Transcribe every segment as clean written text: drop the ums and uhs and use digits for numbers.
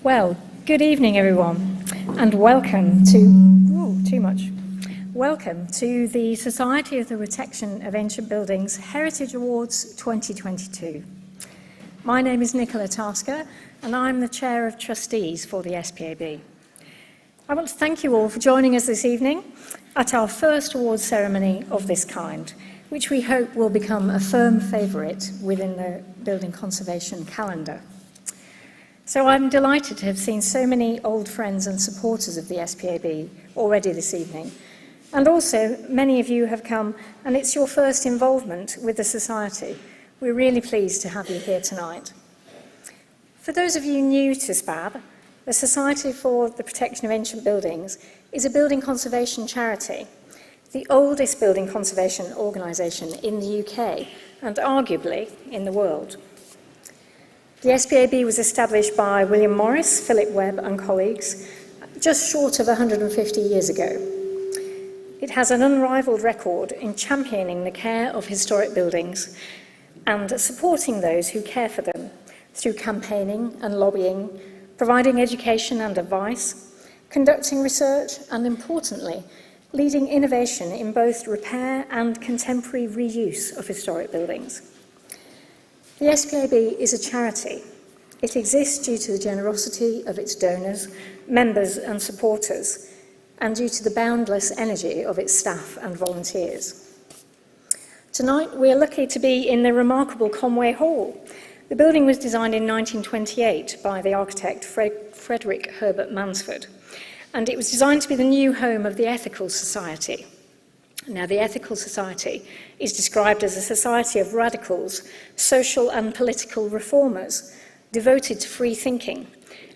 Well, good evening, everyone, and welcome to the Society of the Protection of Ancient Buildings Heritage Awards 2022. My name is Nicola Tasker, and I'm the Chair of Trustees for the SPAB. I want to thank you all for joining us this evening at our first awards ceremony of this kind, which we hope will become a firm favourite within the building conservation calendar. So I'm delighted to have seen so many old friends and supporters of the SPAB already this evening. And also, many of you have come, and it's your first involvement with the Society. We're really pleased to have you here tonight. For those of you new to SPAB, the Society for the Protection of Ancient Buildings is a building conservation charity, the oldest building conservation organisation in the UK and arguably in the world. The SPAB was established by William Morris, Philip Webb and colleagues just short of 150 years ago. It has an unrivalled record in championing the care of historic buildings and supporting those who care for them through campaigning and lobbying, providing education and advice, conducting research, and importantly, leading innovation in both repair and contemporary reuse of historic buildings. The SPAB is a charity. It exists due to the generosity of its donors, members and supporters, and due to the boundless energy of its staff and volunteers. Tonight, we are lucky to be in the remarkable Conway Hall. The building was designed in 1928 by the architect Frederick Herbert Mansford, and it was designed to be the new home of the Ethical Society. Now, the Ethical Society is described as a society of radicals, social and political reformers, devoted to free thinking,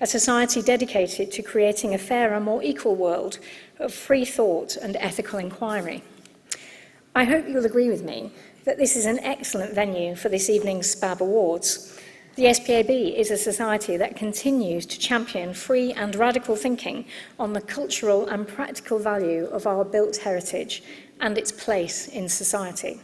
a society dedicated to creating a fairer, more equal world of free thought and ethical inquiry. I hope you'll agree with me that this is an excellent venue for this evening's SPAB Awards. The SPAB is a society that continues to champion free and radical thinking on the cultural and practical value of our built heritage and its place in society.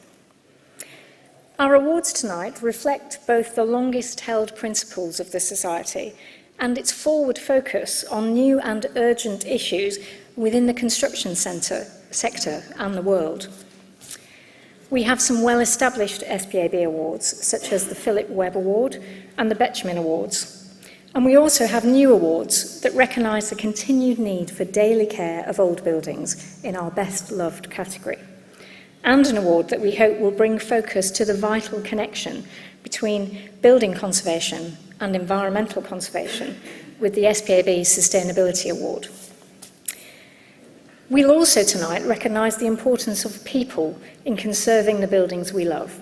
Our awards tonight reflect both the longest-held principles of the Society and its forward focus on new and urgent issues within the construction sector and the world. We have some well-established SPAB awards, such as the Philip Webb Award and the Betjeman Awards. And we also have new awards that recognise the continued need for daily care of old buildings in our best-loved category, and an award that we hope will bring focus to the vital connection between building conservation and environmental conservation with the SPAB Sustainability Award. We'll also tonight recognise the importance of people in conserving the buildings we love,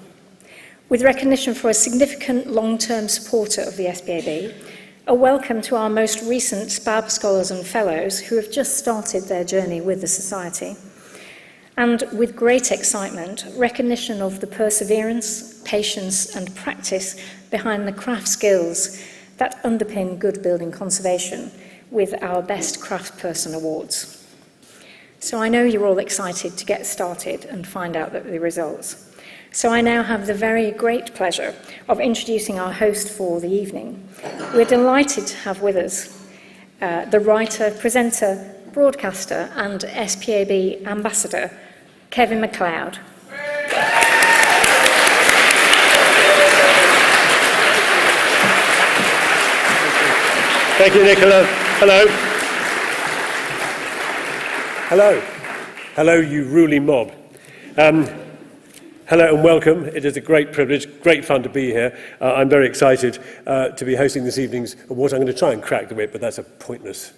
with recognition for a significant long-term supporter of the SPAB, a welcome to our most recent SPAB scholars and fellows who have just started their journey with the Society, and with great excitement, recognition of the perseverance, patience and practice behind the craft skills that underpin good building conservation with our Best Craftsperson Awards. So I know you're all excited to get started and find out the results. So I now have the very great pleasure of introducing our host for the evening. We're delighted to have with us the writer, presenter, broadcaster and SPAB ambassador, Kevin MacLeod. Thank you, Nicola. Hello. Hello. Hello, you ruling mob. Hello and welcome. It is a great privilege, great fun to be here. I'm very excited to be hosting this evening's award. I'm going to try and crack the whip, but that's a pointless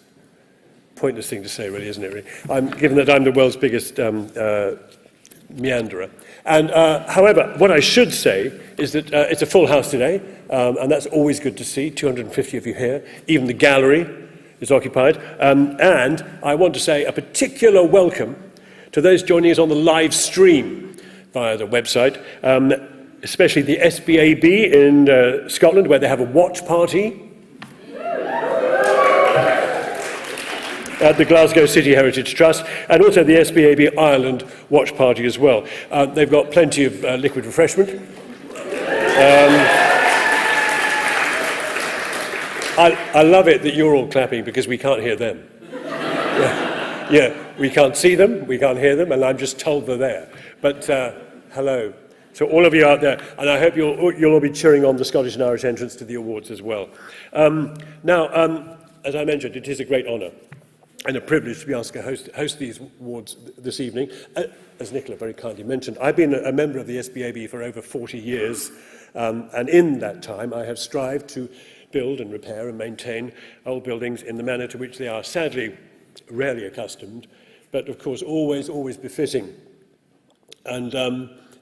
thing to say, really, isn't it? Really? Given that I'm the world's biggest meanderer. And however, what I should say is that it's a full house today, and that's always good to see. 250 of you here. Even the gallery is occupied. And I want to say a particular welcome to those joining us on the live stream via the website, especially the SPAB in Scotland, where they have a watch party at the Glasgow City Heritage Trust, and also the SPAB Ireland watch party as well. They've got plenty of liquid refreshment. I love it that you're all clapping because we can't hear them. Yeah, we can't see them, we can't hear them, and I'm just told they're there. But hello. So all of you out there, and I hope you'll all be cheering on the Scottish and Irish entrants to the awards as well. Now, as I mentioned, it is a great honour and a privilege to be asked to host these awards this evening. As Nicola very kindly mentioned, I've been a member of the SPAB for over 40 years, and in that time I have strived to build and repair and maintain old buildings in the manner to which they are sadly rarely accustomed, but of course always befitting. And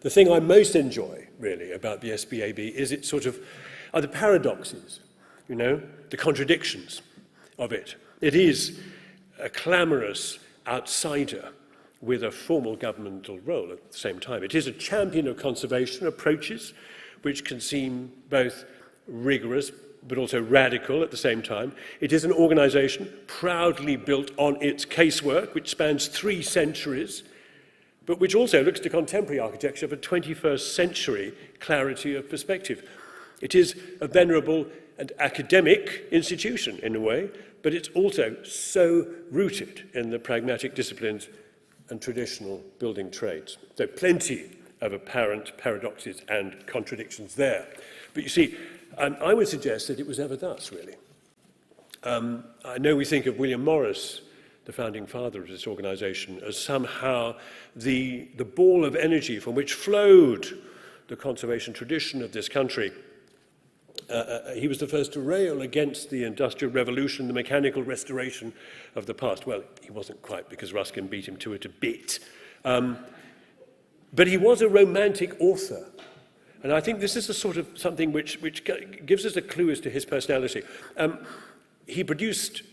the thing I most enjoy, really, about the SPAB is its are the paradoxes, you know, the contradictions of it. It is a clamorous outsider with a formal governmental role at the same time. It is a champion of conservation approaches, which can seem both rigorous but also radical at the same time. It is an organisation proudly built on its casework, which spans 3 centuries, but which also looks to contemporary architecture for 21st century clarity of perspective. It is a venerable and academic institution in a way, but it's also so rooted in the pragmatic disciplines and traditional building trades. So plenty of apparent paradoxes and contradictions there. But you see, I would suggest that it was ever thus, really. I know we think of William Morris, the founding father of this organisation, as somehow the ball of energy from which flowed the conservation tradition of this country. He was the first to rail against the Industrial Revolution, the mechanical restoration of the past. Well, he wasn't quite, because Ruskin beat him to it a bit. But he was a romantic author. And I think this is a sort of something which gives us a clue as to his personality. He produced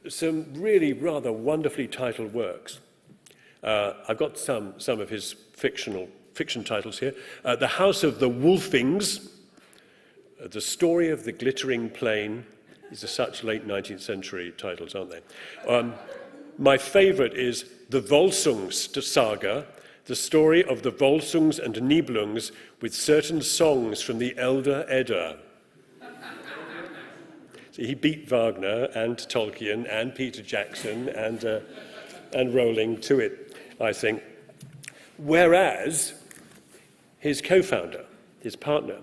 some really rather wonderfully titled works. I've got some of his fiction titles here. The House of the Wolfings, The Story of the Glittering Plain. These are such late 19th century titles, aren't they? My favourite is The Volsungs Saga, the story of the Volsungs and Nibelungs with certain songs from the Elder Edda. So he beat Wagner and Tolkien and Peter Jackson and Rowling to it, I think. Whereas his co-founder, his partner,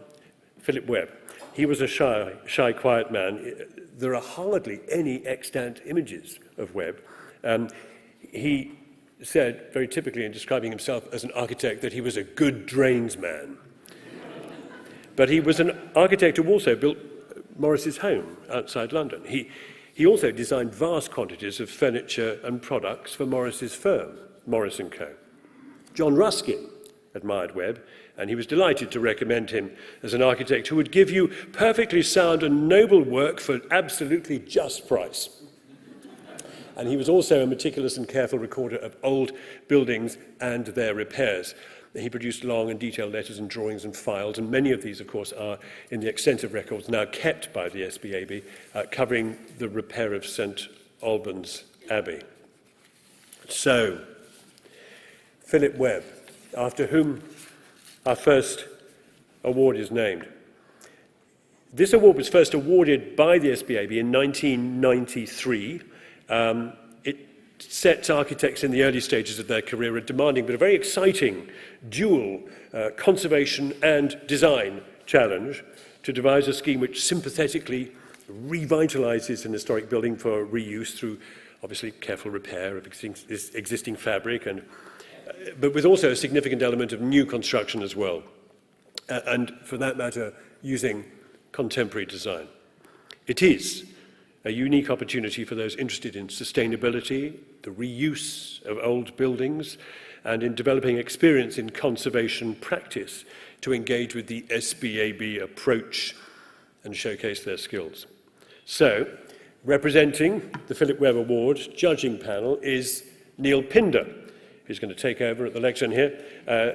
Philip Webb, he was a shy, quiet man. There are hardly any extant images of Webb. He said, very typically in describing himself as an architect, that he was a good drains man. But he was an architect who also built Morris's home outside London. He also designed vast quantities of furniture and products for Morris's firm, Morris & Co. John Ruskin admired Webb, and he was delighted to recommend him as an architect who would give you perfectly sound and noble work for absolutely just price. And he was also a meticulous and careful recorder of old buildings and their repairs. He produced long and detailed letters and drawings and files, and many of these, of course, are in the extensive records now kept by the SPAB, covering the repair of St Albans Abbey. So, Philip Webb, after whom our first award is named. This award was first awarded by the SPAB in 1993. It sets architects in the early stages of their career a demanding but a very exciting dual conservation and design challenge to devise a scheme which sympathetically revitalizes an historic building for reuse through obviously careful repair of existing fabric, but with also a significant element of new construction as well, and for that matter using contemporary design. It is a unique opportunity for those interested in sustainability, the reuse of old buildings, and in developing experience in conservation practice to engage with the SPAB approach and showcase their skills. So, representing the Philip Webb Award judging panel is Neil Pinder, who's going to take over at the lectern here.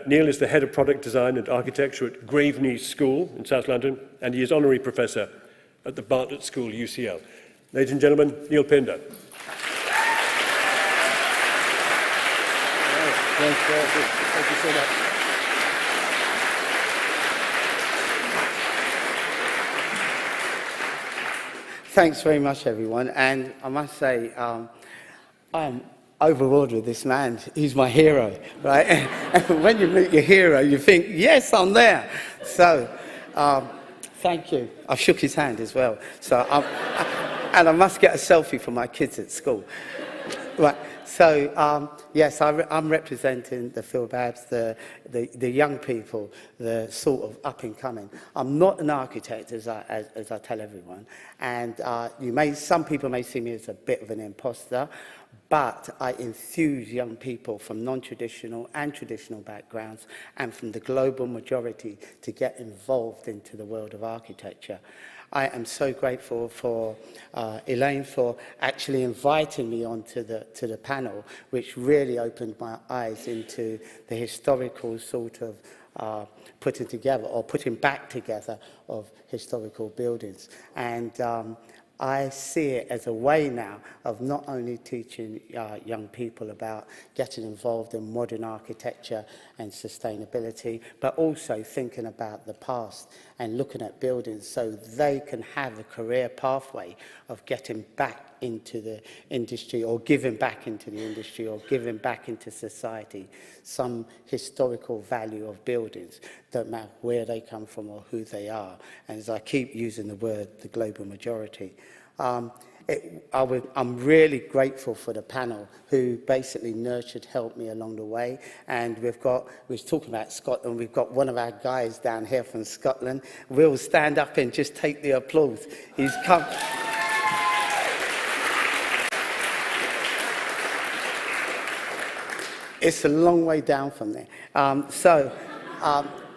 Neil is the Head of Product Design and Architecture at Graveney School in South London, and he is Honorary Professor at the Bartlett School, UCL. Ladies and gentlemen, Neil Pinder. Thank you so much. Thanks very much, everyone. And I must say, I'm overawed with this man. He's my hero, right? And when you meet your hero, you think, yes, I'm there. So, thank you. I shook his hand as well. So, and I must get a selfie for my kids at school. Right. So, yes, I'm representing the SPABs, the young people, the sort of up and coming. I'm not an architect, as I tell everyone, and some people may see me as a bit of an imposter, but I enthuse young people from non-traditional and traditional backgrounds and from the global majority to get involved into the world of architecture. I am so grateful for Elaine for actually inviting me onto the panel, which really opened my eyes into the historical sort of putting back together of historical buildings. And I see it as a way now of not only teaching young people about getting involved in modern architecture and sustainability, but also thinking about the past and looking at buildings so they can have a career pathway of getting back into the industry or giving back into the industry or giving back into society some historical value of buildings, don't matter where they come from or who they are. And as I keep using the word, the global majority, I'm really grateful for the panel who basically nurtured, helped me along the way. And we were talking about Scotland, we've got one of our guys down here from Scotland. We'll stand up and just take the applause. He's come. It's a long way down from there.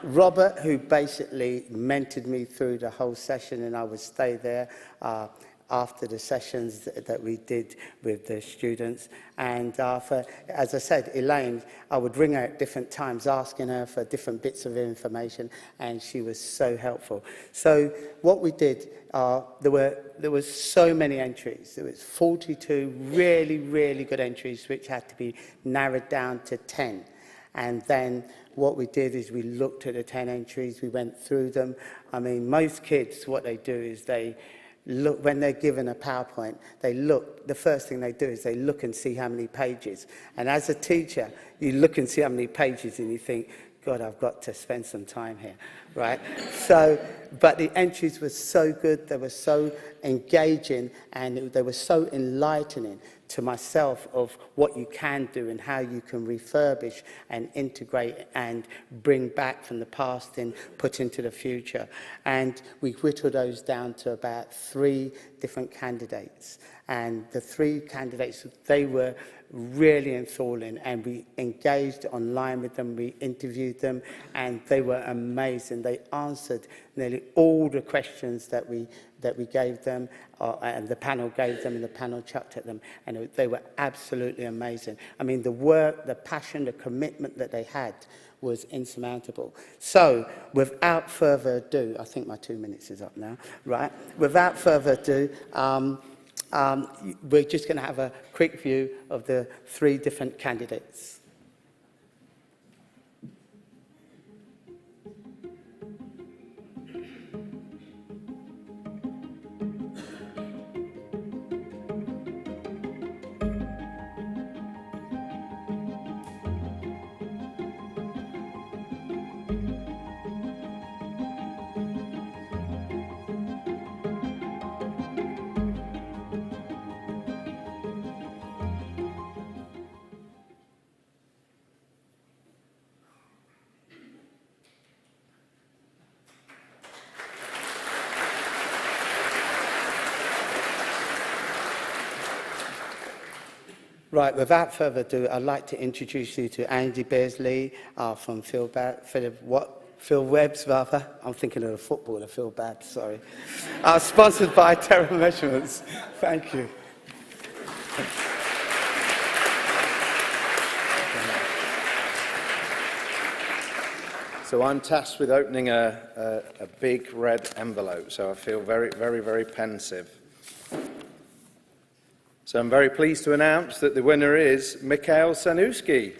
Robert, who basically mentored me through the whole session, and I would stay there after the sessions that we did with the students. And as I said, Elaine, I would ring her at different times asking her for different bits of information, and she was so helpful. So what we did, there were so many entries. There was 42 really, really good entries, which had to be narrowed down to 10. And then what we did is we looked at the 10 entries, we went through them. I mean, most kids, what they do is they look, when they're given a PowerPoint, the first thing they do is they look and see how many pages. And as a teacher, you look and see how many pages and you think, God, I've got to spend some time here, right? But the entries were so good, they were so engaging, and they were so enlightening to myself of what you can do and how you can refurbish and integrate and bring back from the past and put into the future. And we whittled those down to about 3 different candidates. And the 3 candidates, they were really enthralling, and we engaged online with them, we interviewed them, and they were amazing. They answered nearly all the questions that we gave them, and the panel gave them, and the panel chucked at them, and they were absolutely amazing. I mean, the work, the passion, the commitment that they had was insurmountable. So, without further ado, I think my 2 minutes is up now, right? Without further ado, we're just going to have a quick view of the 3 different candidates. Right, without further ado, I'd like to introduce you to Andy Beardsley from Phil Webb's, rather. I'm thinking of the footballer, Phil Babb, sorry. Sponsored by Terra Measurements. Thank you. So I'm tasked with opening a big red envelope, so I feel very, very, very pensive. So I'm very pleased to announce that the winner is Mikhail Sanuski.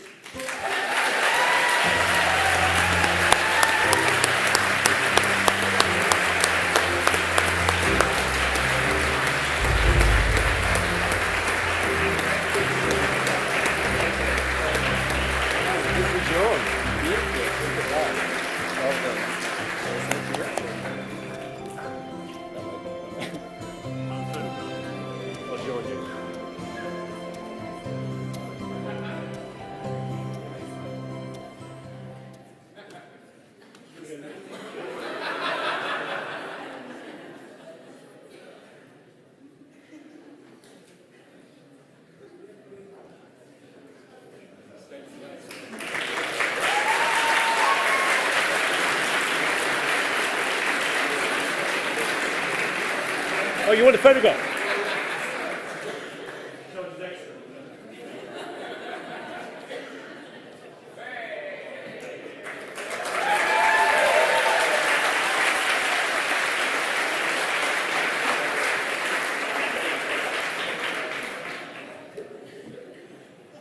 Oh, you want a photograph?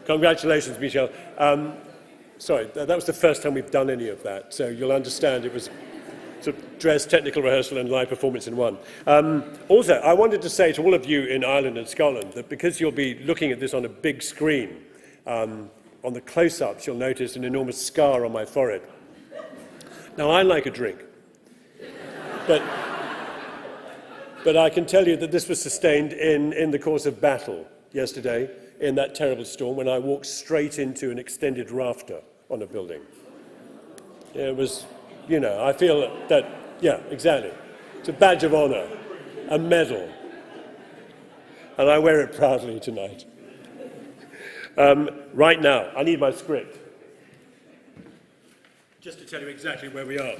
Congratulations, Michel. Sorry, that was the first time we've done any of that, so you'll understand it was sort of dress, technical rehearsal and live performance in one. Also, I wanted to say to all of you in Ireland and Scotland that because you'll be looking at this on a big screen, on the close-ups you'll notice an enormous scar on my forehead. Now, I like a drink, but I can tell you that this was sustained in the course of battle yesterday in that terrible storm when I walked straight into an extended rafter on a building. It was, you know, I feel that, yeah, exactly. It's a badge of honour, a medal, and I wear it proudly tonight. Right now, I need my script, just to tell you exactly where we are.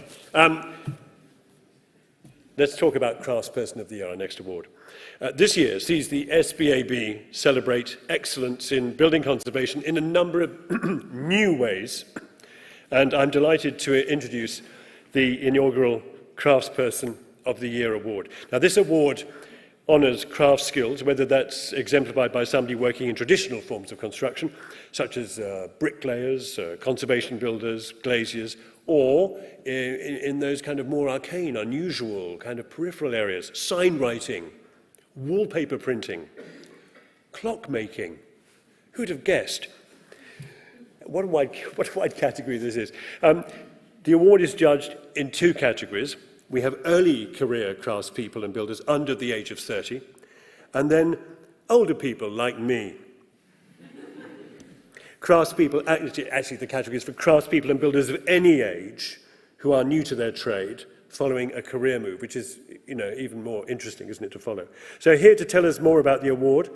Let's talk about Craftsperson of the Year, our next award. This year sees the SPAB celebrate excellence in building conservation in a number of new ways, and I'm delighted to introduce the inaugural Craftsperson of the Year award. Now, this award honours craft skills, whether that's exemplified by somebody working in traditional forms of construction, such as bricklayers, conservation builders, glaziers, or in those kind of more arcane, unusual, kind of peripheral areas, sign writing, wallpaper printing, clock making. Who'd have guessed? What a wide category this is. The award is judged in two categories. We have early career craftspeople and builders under the age of 30, and then older people like me. Craftspeople, actually the category is for craftspeople and builders of any age who are new to their trade following a career move, which is, you know, even more interesting, isn't it, to follow. So here to tell us more about the award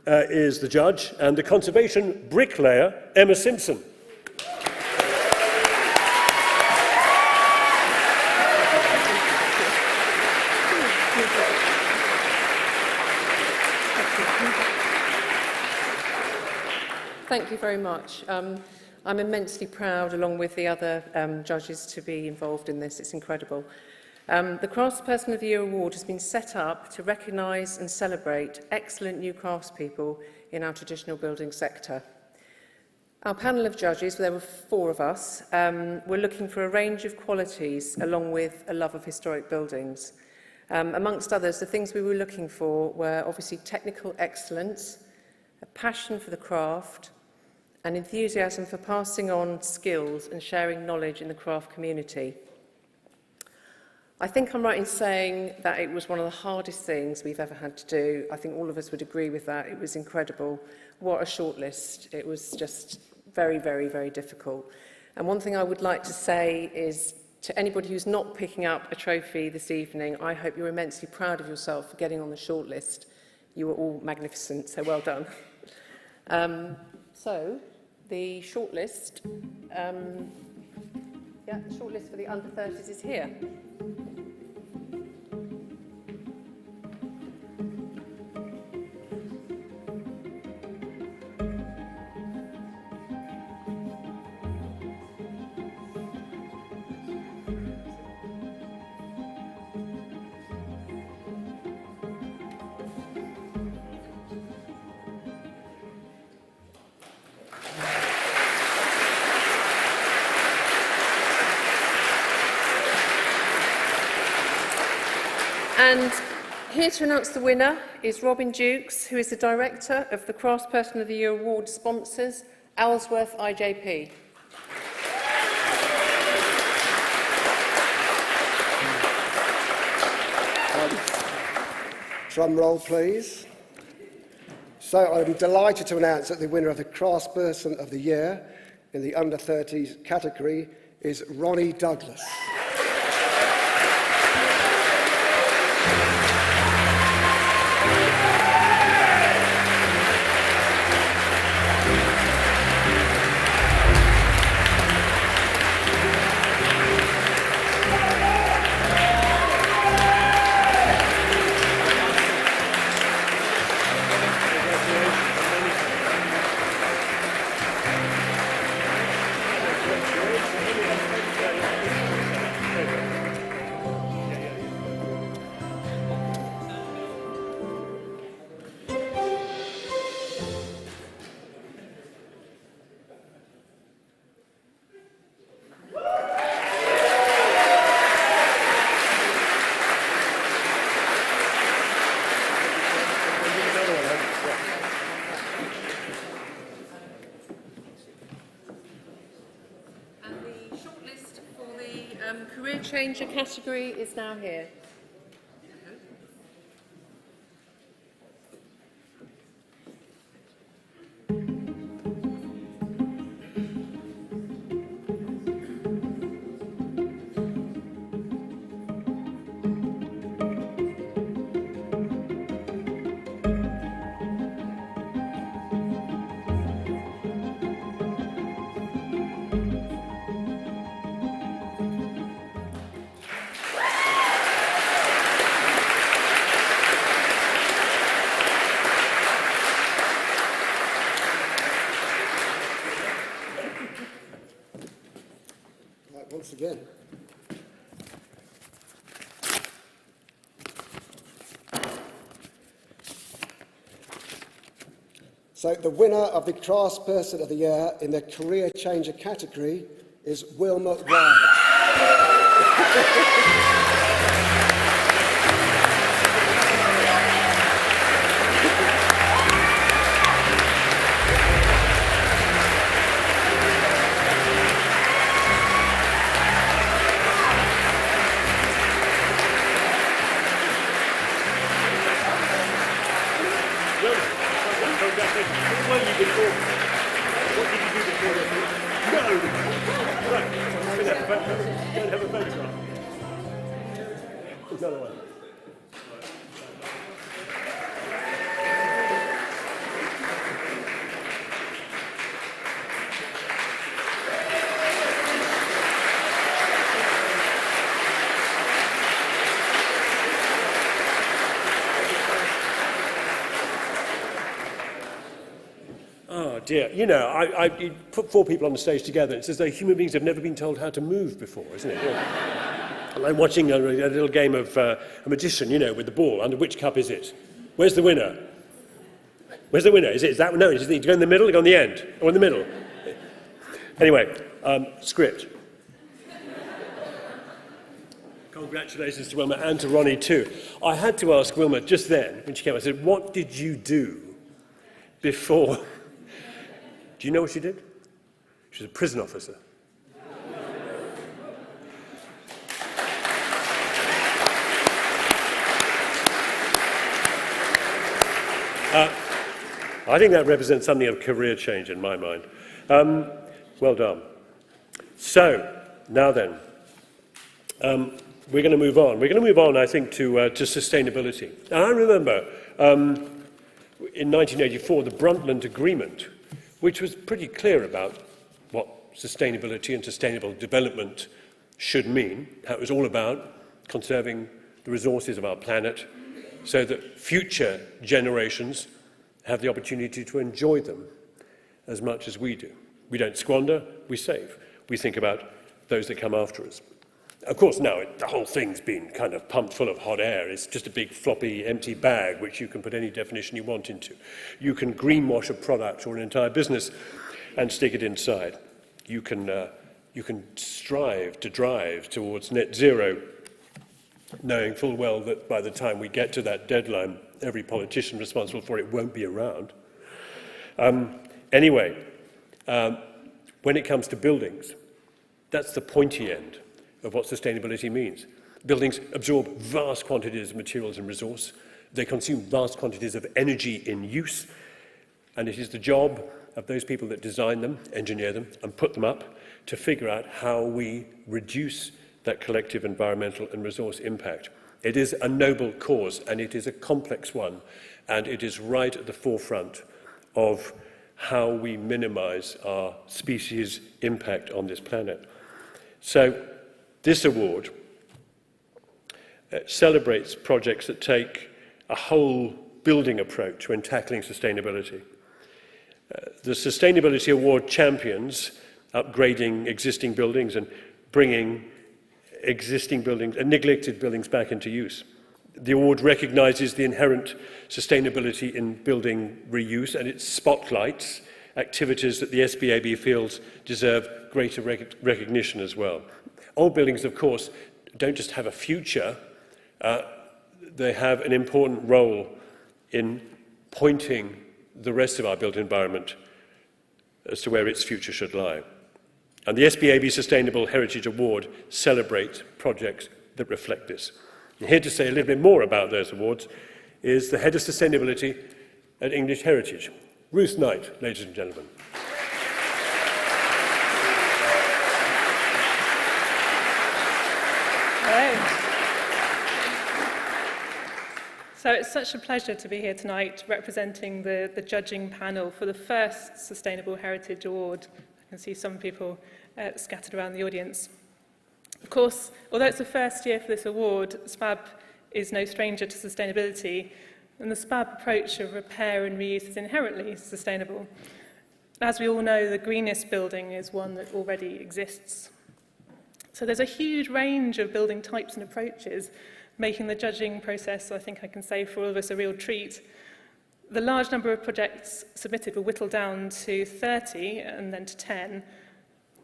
is the judge and the conservation bricklayer, Emma Simpson. Thank you very much. I'm immensely proud, along with the other judges, to be involved in this. It's incredible. The Craftsperson of the Year award has been set up to recognise and celebrate excellent new craftspeople in our traditional building sector. Our panel of judges, there were 4 of us, were looking for a range of qualities along with a love of historic buildings. Amongst others, the things we were looking for were obviously technical excellence, a passion for the craft, and enthusiasm for passing on skills and sharing knowledge in the craft community. I think I'm right in saying that it was one of the hardest things we've ever had to do. I think all of us would agree with that. It was incredible. What a shortlist. It was just very, very, very difficult. And one thing I would like to say is to anybody who's not picking up a trophy this evening, I hope you're immensely proud of yourself for getting on the shortlist. You were all magnificent, so well done. So, the shortlist, the shortlist for the under 30s is here. And here to announce the winner is Robin Dukes, who is the Director of the Craftsperson of the Year Award sponsors, Owlsworth IJP. Drum roll, please. So I'm delighted to announce that the winner of the Craftsperson of the Year in the under 30s category is Ronnie Douglas. Career changer category is now here. Right, once again. So the winner of the Craftsperson of the Year in the Career Changer category is Wilma White. What did you do before this? No! Right, don't have a photograph. Another one. Oh dear, you know, you put four people on the stage together, it's as though human beings have never been told how to move before, isn't it? Like watching a little game of a magician, you know, with the ball. Under which cup is it? Where's the winner? Where's the winner? Is that? No, is it go in the middle or go in the end? Or in the middle? Anyway, script. Congratulations to Wilma and to Ronnie too. I had to ask Wilma just then, when she came, I said, what did you do before? Do you know what she did? She was a prison officer. I think that represents something of career change in my mind. Well done. So, now then, we're going to move on. We're going to move on, I think, to sustainability. And I remember in 1984, the Brundtland Agreement, which was pretty clear about what sustainability and sustainable development should mean, how it was all about conserving the resources of our planet so that future generations have the opportunity to enjoy them as much as we do. We don't squander, we save. We think about those that come after us. Of course, now the whole thing's been kind of pumped full of hot air. It's just a big floppy empty bag which you can put any definition you want into. You can greenwash a product or an entire business and stick it inside. You can strive to drive towards net zero, knowing full well that by the time we get to that deadline, every politician responsible for it won't be around. Anyway, when it comes to buildings, that's the pointy end of what sustainability means. Buildings absorb vast quantities of materials and resource. They consume vast quantities of energy in use. And it is the job of those people that design them, engineer them, and put them up to figure out how we reduce that collective environmental and resource impact. It is a noble cause, and it is a complex one, and it is right at the forefront of how we minimize our species' impact on this planet. So, this award celebrates projects that take a whole building approach when tackling sustainability. The Sustainability Award champions upgrading existing buildings and bringing existing buildings and neglected buildings back into use. The award recognises the inherent sustainability in building reuse, and it spotlights activities that the SPAB feels deserve greater recognition as well. Old buildings, of course, don't just have a future, they have an important role in pointing the rest of our built environment as to where its future should lie. And the SPAB Sustainable Heritage Award celebrates projects that reflect this. And here to say a little bit more about those awards is the Head of Sustainability at English Heritage, Ruth Knight, ladies and gentlemen. So it's such a pleasure to be here tonight representing the judging panel for the first Sustainable Heritage Award. I can see some people scattered around the audience. Of course, although it's the first year for this award, SPAB is no stranger to sustainability, and the SPAB approach of repair and reuse is inherently sustainable. As we all know, the greenest building is one that already exists. So there's a huge range of building types and approaches, making the judging process, I think I can say, for all of us a real treat. The large number of projects submitted were whittled down to 30 and then to 10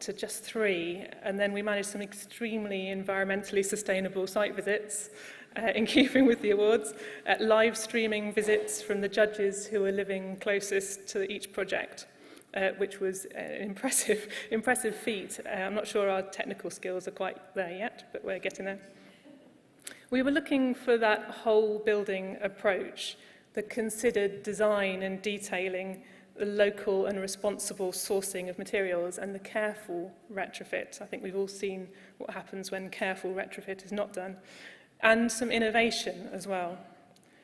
to just 3, and then we managed some extremely environmentally sustainable site visits in keeping with the awards, live streaming visits from the judges who were living closest to each project, which was an impressive feat. I'm not sure our technical skills are quite there yet, but we're getting there. We were looking for that whole building approach, the considered design and detailing, the local and responsible sourcing of materials, and the careful retrofit. I think we've all seen what happens when careful retrofit is not done, and some innovation as well.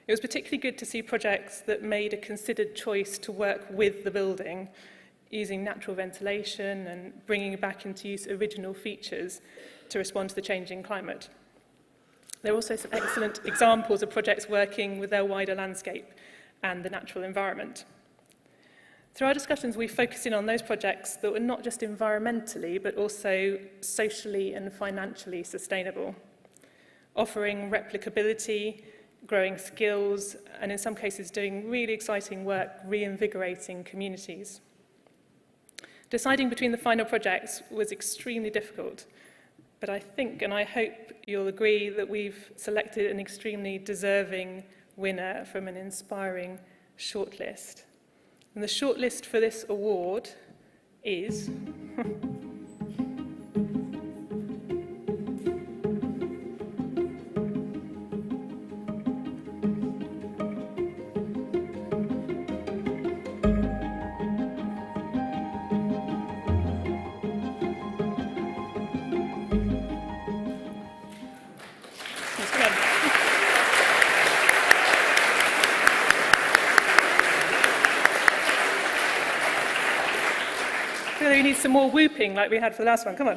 It was particularly good to see projects that made a considered choice to work with the building, using natural ventilation and bringing back into use original features to respond to the changing climate. There are also some excellent examples of projects working with their wider landscape and the natural environment. Through our discussions, we focused in on those projects that were not just environmentally, but also socially and financially sustainable, offering replicability, growing skills, and in some cases doing really exciting work reinvigorating communities. Deciding between the final projects was extremely difficult, but I think and I hope you'll agree that we've selected an extremely deserving winner from an inspiring shortlist. And the shortlist for this award is we need some more whooping like we had for the last one. Come on.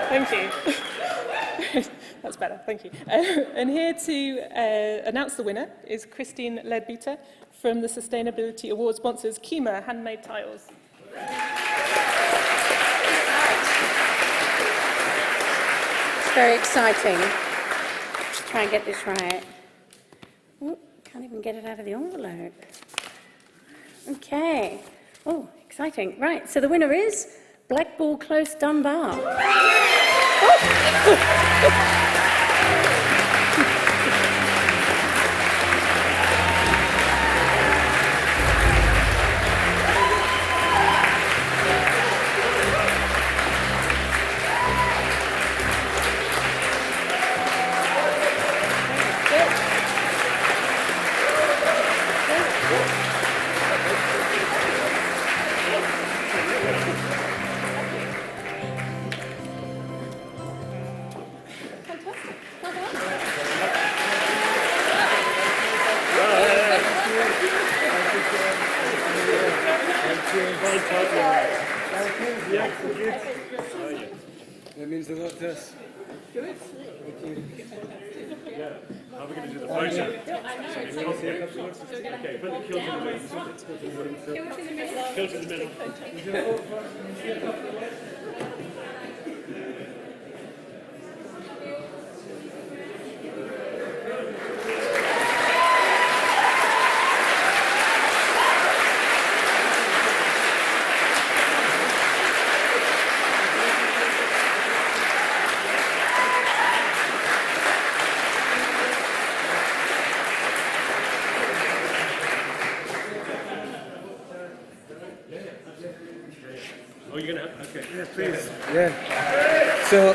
Thank you. That's better. Thank you. And here to announce the winner is Christine Leadbeater from the Sustainability Award sponsors Kima Handmade Tiles. It's very exciting. Let's try and get this right. Ooh, can't even get it out of the envelope. Okay. Oh, exciting. Right, so the winner is Blackball Close Dunbar. That means a lot to us. Good. Yeah. How are we going to do the photo? Okay, put the kilt in the middle. Kilt in the middle. Oh, you're going to have, okay. Yeah. So,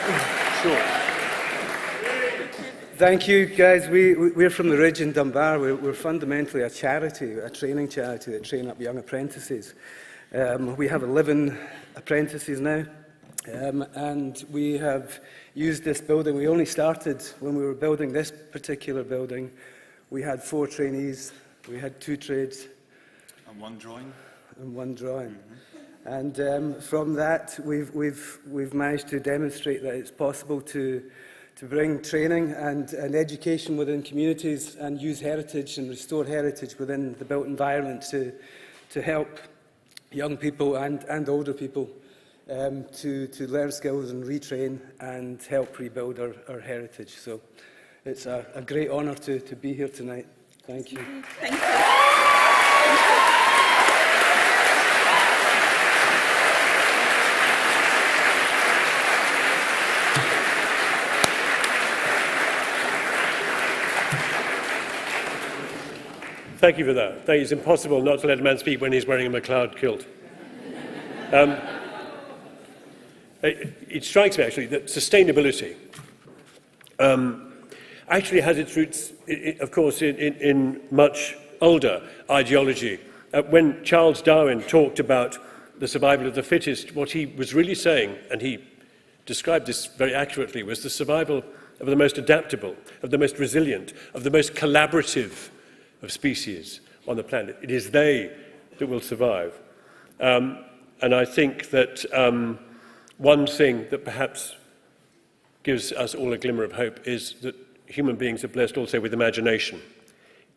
thank you, guys. We're from the Ridge in Dunbar. We're fundamentally a charity, a training charity that train up young apprentices. We have 11 apprentices now, and we have used this building. We only started when we were building this particular building. We had 4 trainees, we had 2 trades. And 1 drawing. And 1 drawing. And from that, we've managed to demonstrate that it's possible to bring training and education within communities and use heritage and restore heritage within the built environment to help young people and older people to learn skills and retrain and help rebuild our heritage. So it's a great honour to be here tonight. Thank you. Thank you. Thank you for that. It's impossible not to let a man speak when he's wearing a MacLeod kilt. It strikes me, actually, that sustainability actually has its roots, of course, in much older ideology. When Charles Darwin talked about the survival of the fittest, what he was really saying, and he described this very accurately, was the survival of the most adaptable, of the most resilient, of the most collaborative of species on the planet. It is they that will survive. And I think that one thing that perhaps gives us all a glimmer of hope is that human beings are blessed also with imagination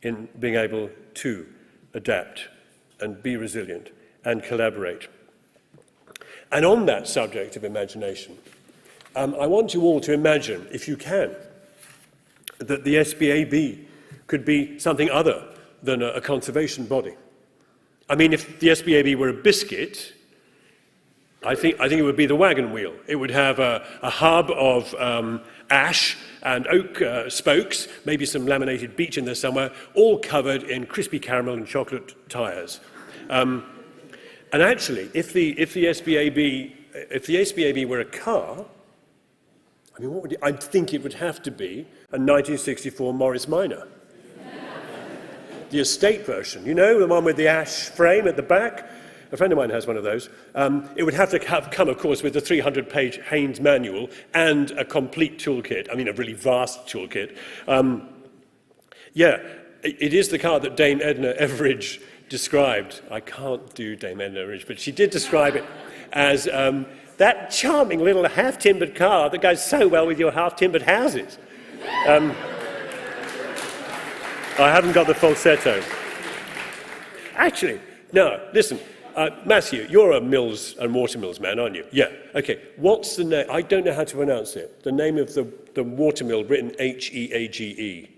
in being able to adapt and be resilient and collaborate. And on that subject of imagination, I want you all to imagine, if you can, that the SPAB could be something other than a conservation body. I mean, if the SPAB were a biscuit, I think it would be the wagon wheel. It would have a hub of ash and oak spokes, maybe some laminated beech in there somewhere, all covered in crispy caramel and chocolate tyres. And actually, if the SPAB were a car, I mean, I think it would have to be a 1964 Morris Minor. The estate version, you know, the one with the ash frame at the back. A friend of mine has one of those. It would have to come, of course, with a 300-page Haynes manual and a complete toolkit. I mean, a really vast toolkit. Yeah, it is the car that Dame Edna Everage described. I can't do Dame Edna Everage, but she did describe it as that charming little half-timbered car that goes so well with your half-timbered houses. I haven't got the falsetto. Actually, no, listen. Matthew, you're a Mills and Watermills man, aren't you? Yeah, okay. What's the name? I don't know how to pronounce it. The name of the watermill written H-E-A-G-E.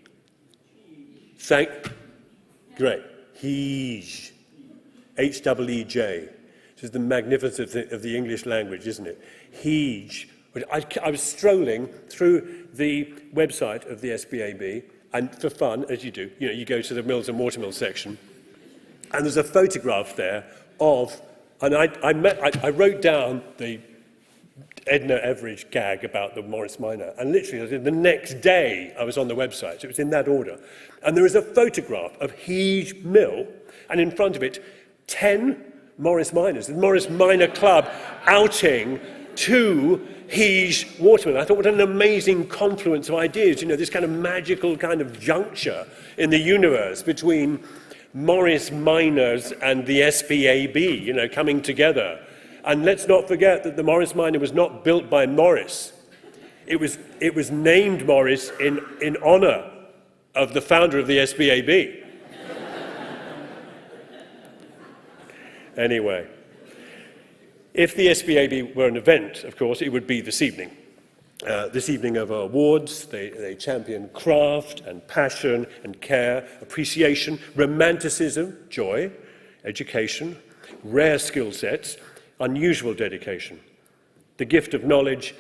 Great. Heege. H-E-E-J. This is the magnificence of the English language, isn't it? Heege. I was strolling through the website of the SPAB, and for fun, as you do, you go to the Mills and Watermills section, and there's a photograph there of, and I wrote down the Edna Everage gag about the Morris Minor, and literally the next day I was on the website, so it was in that order. And there is a photograph of Heege Mill, and in front of it, 10 Morris Minors, the Morris Minor Club outing to Heege Watermill. I thought, what an amazing confluence of ideas, this kind of magical kind of juncture in the universe between Morris Minors and the SPAB, coming together. And let's not forget that the Morris Minor was not built by Morris. It was named Morris in honour of the founder of the SPAB. Anyway, if the SPAB were an event, of course, it would be this evening. This evening of awards, they champion craft and passion and care, appreciation, romanticism, joy, education, rare skill sets, unusual dedication, the gift of knowledge,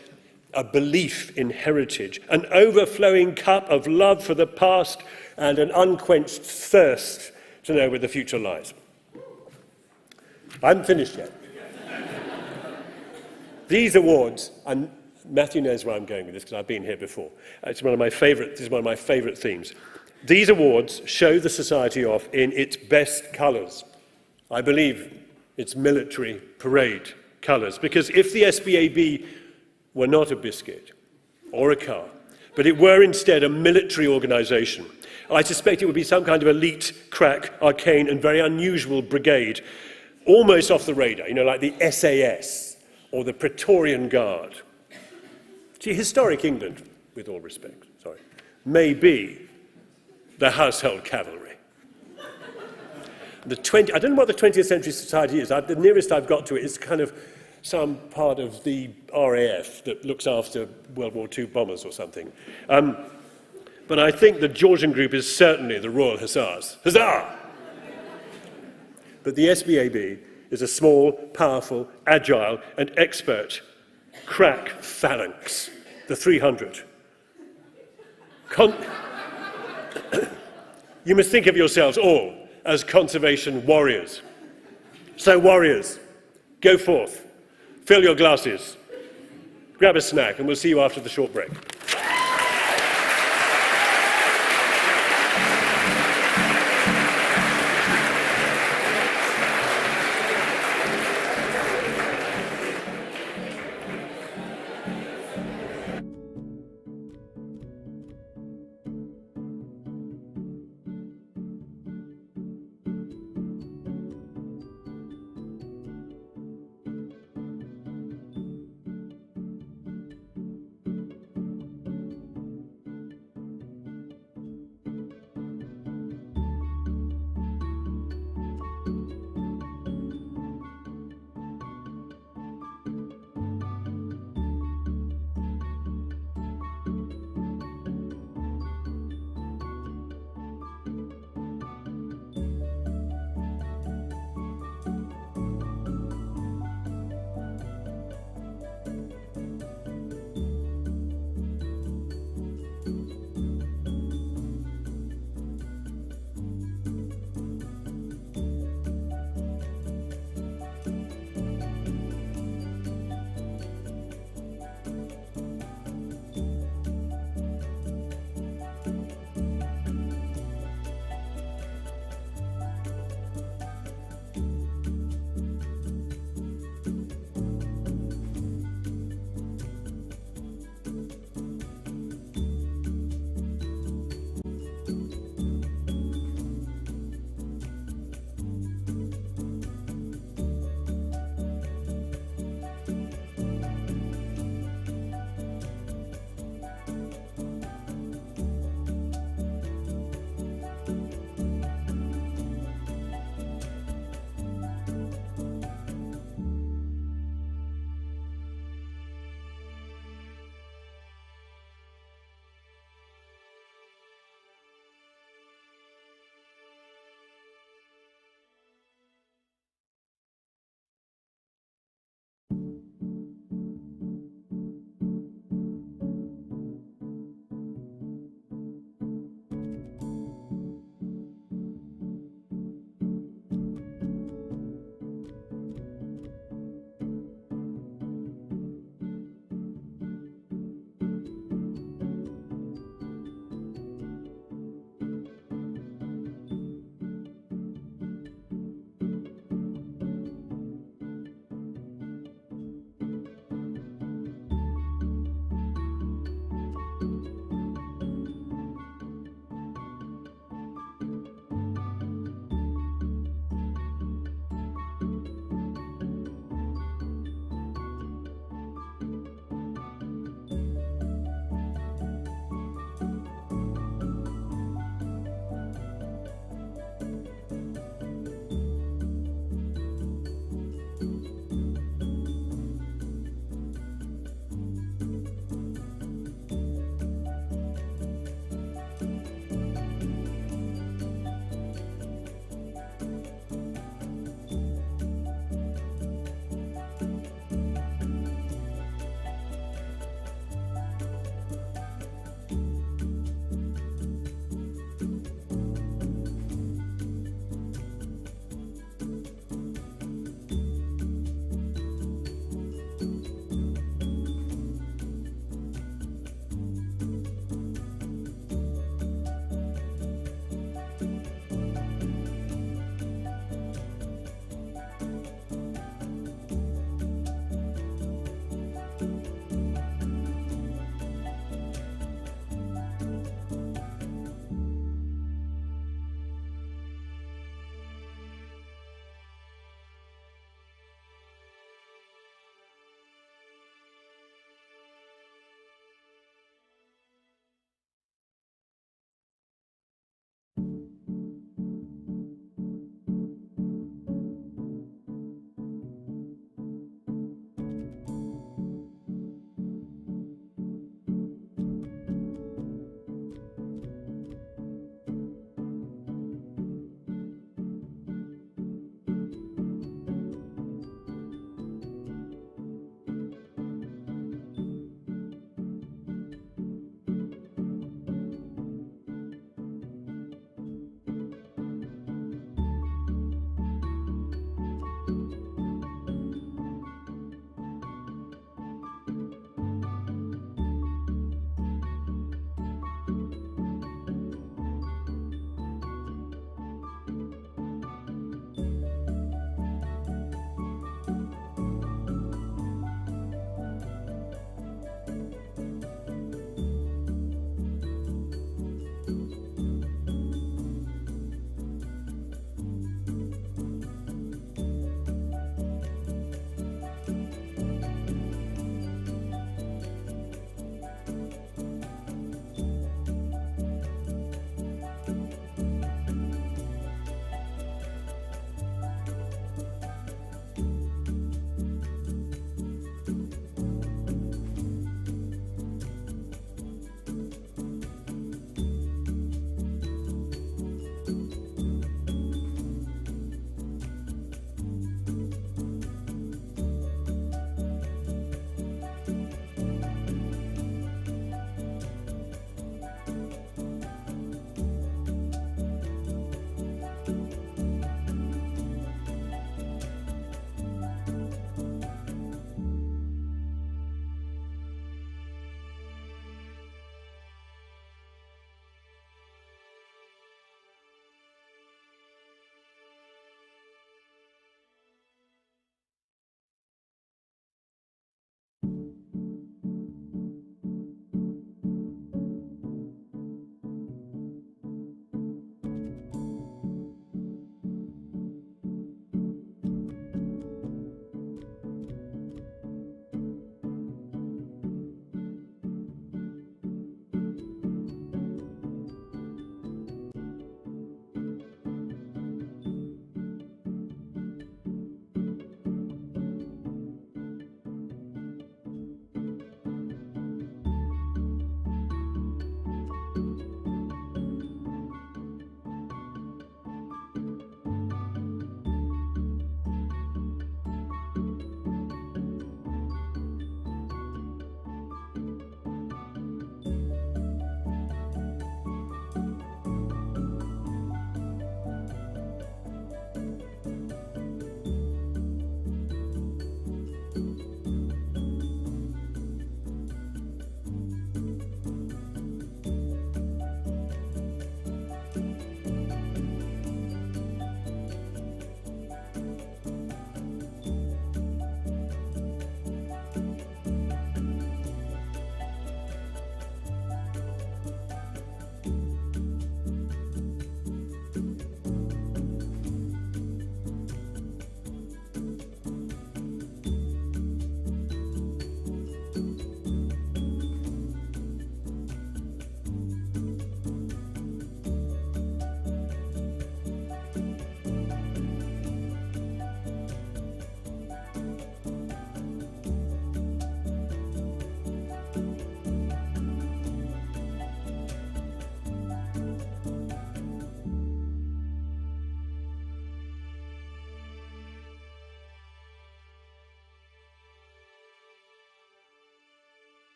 a belief in heritage, an overflowing cup of love for the past, and an unquenched thirst to know where the future lies. I haven't finished yet. These awards, and Matthew knows where I'm going with this because I've been here before. This is one of my favourite themes. These awards show the society off in its best colours. I believe it's military parade colours, because if the SPAB were not a biscuit or a car, but it were instead a military organisation, I suspect it would be some kind of elite, crack, arcane and very unusual brigade, almost off the radar, like the SAS or the Praetorian Guard. See, historic England, with all respect, may be the household cavalry. I don't know what the 20th century society is. The nearest I've got to it is kind of some part of the RAF that looks after World War II bombers or something. But I think the Georgian group is certainly the Royal Hussars. Huzzah! But the SPAB is a small, powerful, agile and expert crack phalanx, the 300. You must think of yourselves all as conservation warriors. So warriors, go forth, fill your glasses, grab a snack, and we'll see you after the short break.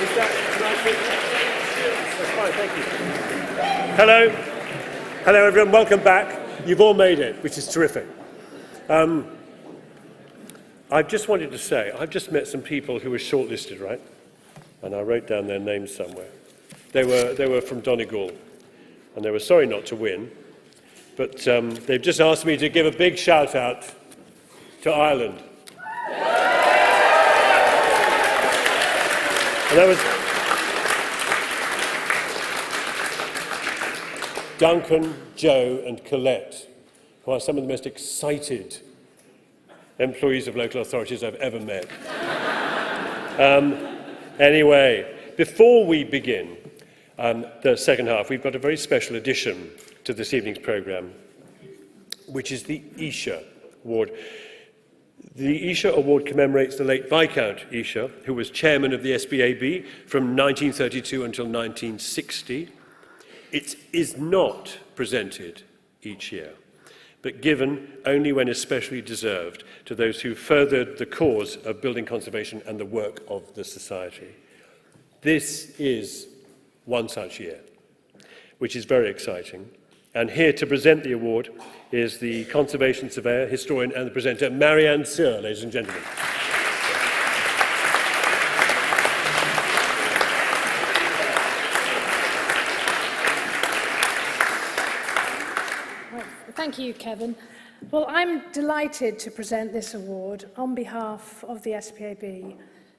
Is that, that's fine, thank you. Hello. Hello, everyone. Welcome back. You've all made it, which is terrific. I just wanted to say, I've just met some people who were shortlisted, right? And I wrote down their names somewhere. They were from Donegal, and they were sorry not to win, but they've just asked me to give a big shout out to Ireland. And that was Duncan, Joe and Colette, who are some of the most excited employees of local authorities I've ever met. Anyway, before we begin the second half, we've got a very special addition to this evening's programme, which is the Isha Award. The Isha Award commemorates the late Viscount Isha, who was chairman of the SPAB from 1932 until 1960. It is not presented each year, but given only when especially deserved to those who furthered the cause of building conservation and the work of the Society. This is one such year, which is very exciting. And here to present the award is the conservation surveyor, historian and the presenter, Marianne Sear, ladies and gentlemen. Thank you, Kevin. Well, I'm delighted to present this award on behalf of the SPAB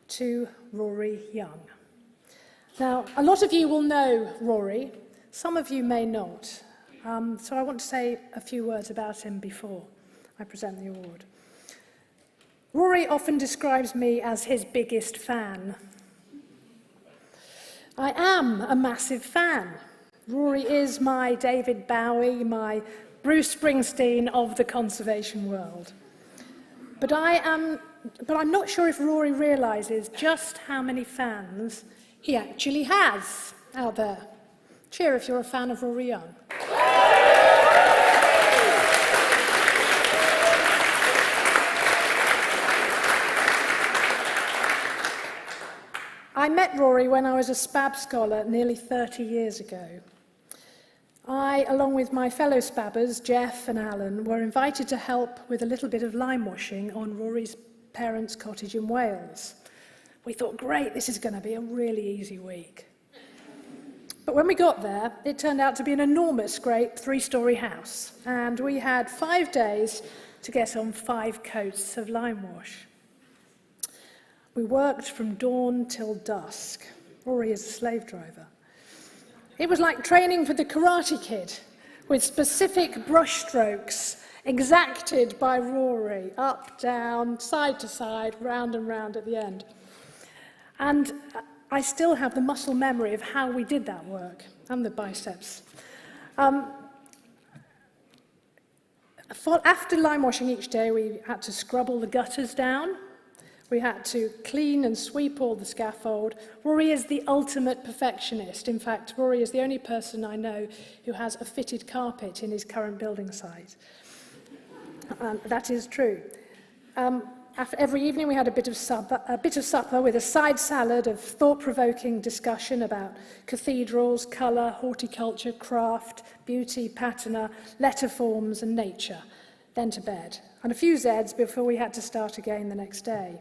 to Rory Young. Now, a lot of you will know Rory, some of you may not, so I want to say a few words about him before I present the award. Rory often describes me as his biggest fan. I am a massive fan. Rory is my David Bowie, my Bruce Springsteen of the conservation world. But I'm not sure if Rory realises just how many fans he actually has out there. Cheer if you're a fan of Rory Young. I met Rory when I was a SPAB scholar nearly 30 years ago. I, along with my fellow SPABers, Jeff and Alan, were invited to help with a little bit of lime washing on Rory's parents' cottage in Wales. We thought, great, this is going to be a really easy week. But when we got there, it turned out to be an enormous, great 3-storey house, and we had 5 days to get on 5 coats of lime wash. We worked from dawn till dusk. Rory is a slave driver. It was like training for the Karate Kid, with specific brush strokes exacted by Rory, up, down, side to side, round and round at the end. And I still have the muscle memory of how we did that work, and the biceps. After lime washing each day, we had to scrub all the gutters down. We had to clean and sweep all the scaffold. Rory is the ultimate perfectionist. In fact, Rory is the only person I know who has a fitted carpet in his current building site. That is true. After every evening, we had a bit of supper with a side salad of thought-provoking discussion about cathedrals, colour, horticulture, craft, beauty, patina, letter forms and nature. Then to bed, and a few Zeds before we had to start again the next day.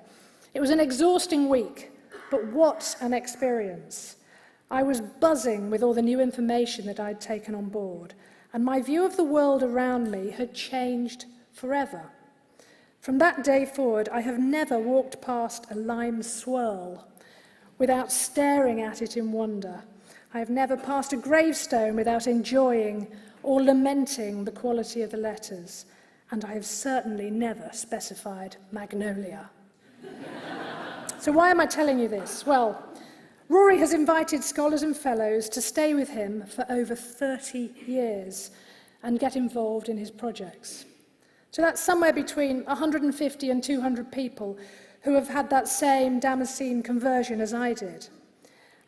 It was an exhausting week, but what an experience. I was buzzing with all the new information that I'd taken on board, and my view of the world around me had changed forever. From that day forward, I have never walked past a lime swirl without staring at it in wonder. I have never passed a gravestone without enjoying or lamenting the quality of the letters. And I have certainly never specified magnolia. So why am I telling you this? Well, Rory has invited scholars and fellows to stay with him for over 30 years and get involved in his projects. So that's somewhere between 150 and 200 people who have had that same Damascene conversion as I did.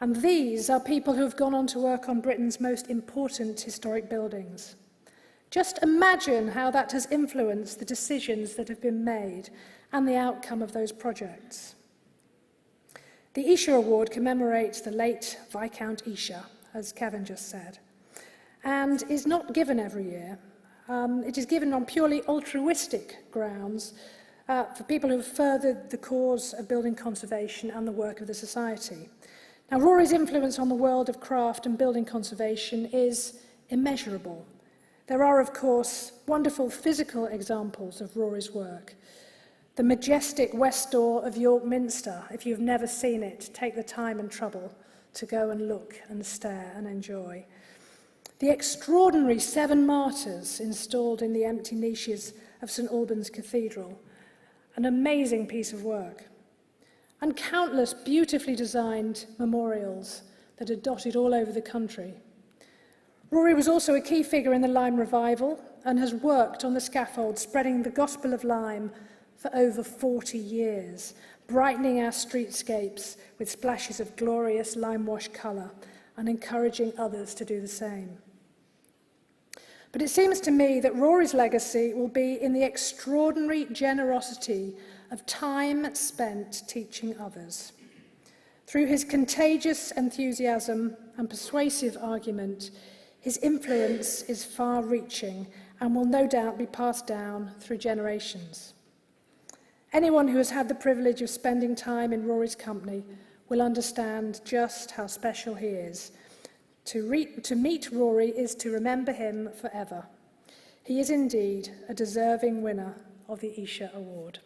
And these are people who have gone on to work on Britain's most important historic buildings. Just imagine how that has influenced the decisions that have been made and the outcome of those projects. The Isha Award commemorates the late Viscount Isha, as Kevin just said, and is not given every year. It is given on purely altruistic grounds for people who have furthered the cause of building conservation and the work of the Society. Now, Rory's influence on the world of craft and building conservation is immeasurable. There are, of course, wonderful physical examples of Rory's work. The majestic west door of York Minster, if you've never seen it, take the time and trouble to go and look and stare and enjoy. The extraordinary 7 martyrs installed in the empty niches of St Albans Cathedral, an amazing piece of work. And countless beautifully designed memorials that are dotted all over the country. Rory was also a key figure in the Lyme revival and has worked on the scaffold spreading the gospel of Lyme for over 40 years, brightening our streetscapes with splashes of glorious lime-wash colour and encouraging others to do the same. But it seems to me that Rory's legacy will be in the extraordinary generosity of time spent teaching others. Through his contagious enthusiasm and persuasive argument, his influence is far-reaching and will no doubt be passed down through generations. Anyone who has had the privilege of spending time in Rory's company will understand just how special he is. To meet Rory is to remember him forever. He is indeed a deserving winner of the Isha Award.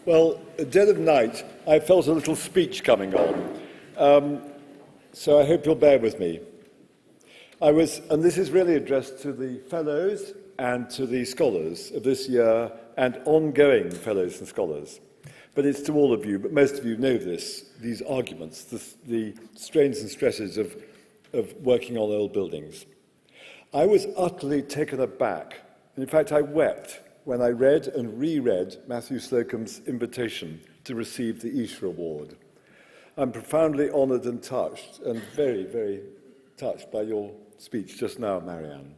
Well, at dead of night, I felt a little speech coming on, so I hope you'll bear with me. And this is really addressed to the fellows and to the scholars of this year and ongoing fellows and scholars. But it's to all of you, but most of you know these arguments, the strains and stresses of working on old buildings. I was utterly taken aback. In fact, I wept when I read and reread Matthew Slocum's invitation to receive the Isha Award. I'm profoundly honoured and touched, and very, very touched by your speech just now, Marianne.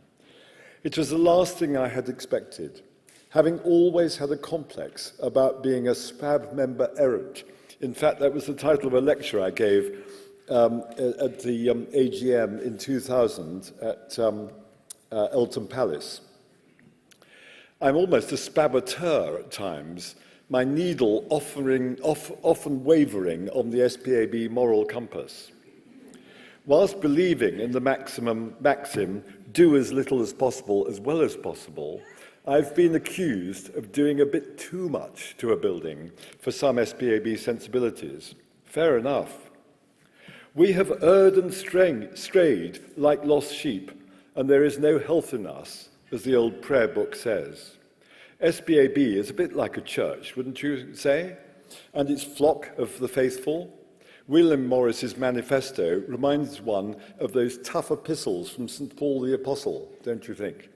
It was the last thing I had expected, having always had a complex about being a SPAB member errant. In fact, that was the title of a lecture I gave at the AGM in 2000 at Eltham Palace. I'm almost a spabateur at times, my needle often wavering on the SPAB moral compass. Whilst believing in the maxim, do as little as possible as well as possible, I've been accused of doing a bit too much to a building for some SPAB sensibilities. Fair enough. We have erred and strayed like lost sheep, and there is no health in us, as the old prayer book says. SPAB is a bit like a church, wouldn't you say? And its flock of the faithful. William Morris's manifesto reminds one of those tough epistles from St. Paul the Apostle, don't you think?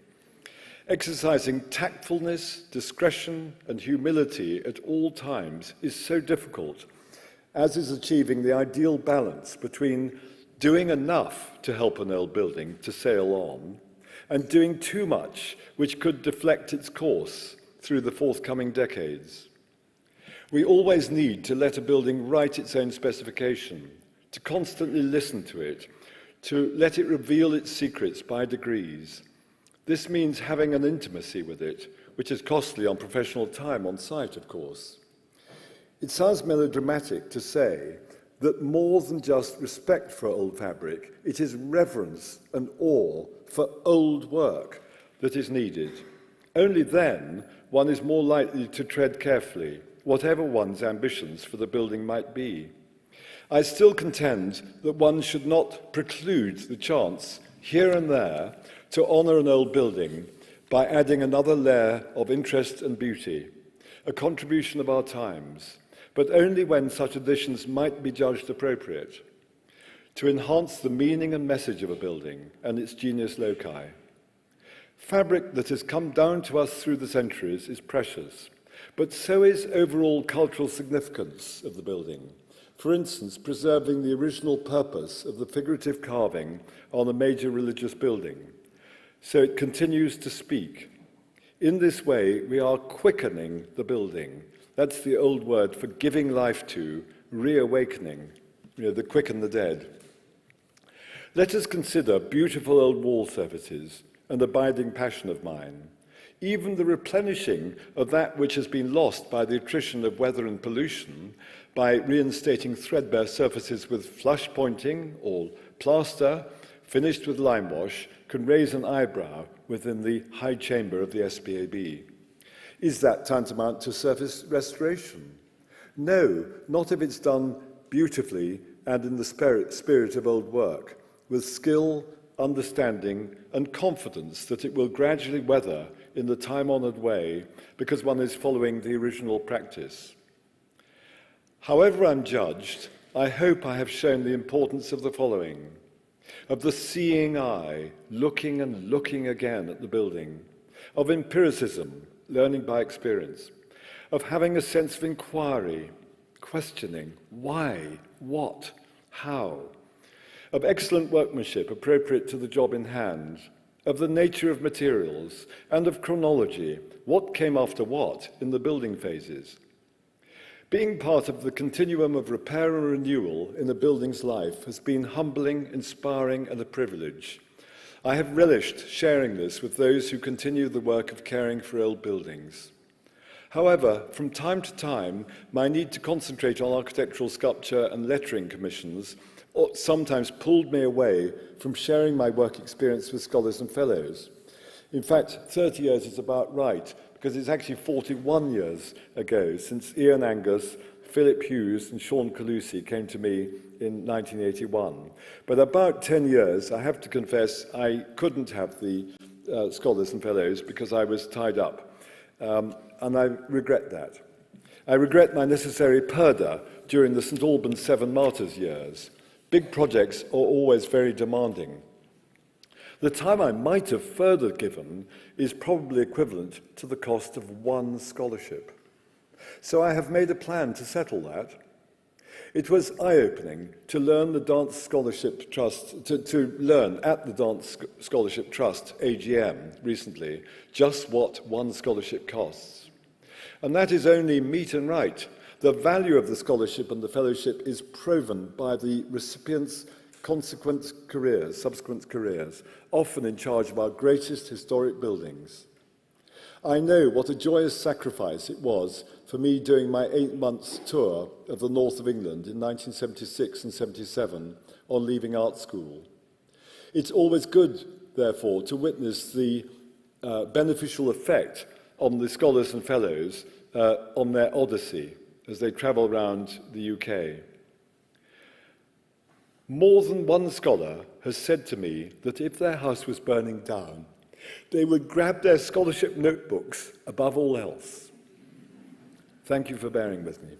Exercising tactfulness, discretion, and humility at all times is so difficult, as is achieving the ideal balance between doing enough to help an old building to sail on and doing too much, which could deflect its course through the forthcoming decades. We always need to let a building write its own specification, to constantly listen to it, to let it reveal its secrets by degrees. This means having an intimacy with it, which is costly on professional time on site, of course. It sounds melodramatic to say that more than just respect for old fabric, it is reverence and awe for old work that is needed. Only then one is more likely to tread carefully, whatever one's ambitions for the building might be. I still contend that one should not preclude the chance, here and there, to honour an old building by adding another layer of interest and beauty, a contribution of our times, but only when such additions might be judged appropriate, to enhance the meaning and message of a building and its genius loci. Fabric that has come down to us through the centuries is precious, but so is overall cultural significance of the building. For instance, preserving the original purpose of the figurative carving on a major religious building, so it continues to speak. In this way, we are quickening the building. That's the old word for giving life to, reawakening, the quick and the dead. Let us consider beautiful old wall surfaces, an abiding passion of mine. Even the replenishing of that which has been lost by the attrition of weather and pollution, by reinstating threadbare surfaces with flush pointing or plaster, finished with lime wash, can raise an eyebrow within the high chamber of the SPAB. Is that tantamount to surface restoration? No, not if it's done beautifully and in the spirit of old work, with skill, understanding, and confidence that it will gradually weather in the time-honoured way because one is following the original practice. However I'm judged, I hope I have shown the importance of the following: of the seeing eye, looking and looking again at the building, of empiricism, learning by experience, of having a sense of inquiry, questioning, why, what, how, of excellent workmanship appropriate to the job in hand, of the nature of materials, and of chronology, what came after what in the building phases. Being part of the continuum of repair and renewal in a building's life has been humbling, inspiring, and a privilege. I have relished sharing this with those who continue the work of caring for old buildings. However, from time to time, my need to concentrate on architectural sculpture and lettering commissions sometimes pulled me away from sharing my work experience with scholars and fellows. In fact, 30 years is about right, because it's actually 41 years ago since Ian Angus, Philip Hughes, and Sean Calusi came to me in 1981. But about 10 years, I have to confess, I couldn't have the scholars and fellows because I was tied up. And I regret that. I regret my necessary purdah during the St Albans Seven Martyrs years. Big projects are always very demanding. The time I might have further given is probably equivalent to the cost of one scholarship. So I have made a plan to settle that. It was eye-opening to learn the Dance Scholarship Trust, to learn at the Dance Scholarship Trust AGM recently just what one scholarship costs. And that is only meet and right. The value of the scholarship and the fellowship is proven by the recipients' subsequent careers, often in charge of our greatest historic buildings. I know what a joyous sacrifice it was for me during my 8 months tour of the north of England in 1976 and 77 on leaving art school. It's always good, therefore, to witness the beneficial effect on the scholars and fellows on their odyssey as they travel around the UK. More than one scholar has said to me that if their house was burning down, they would grab their scholarship notebooks above all else. Thank you for bearing with me.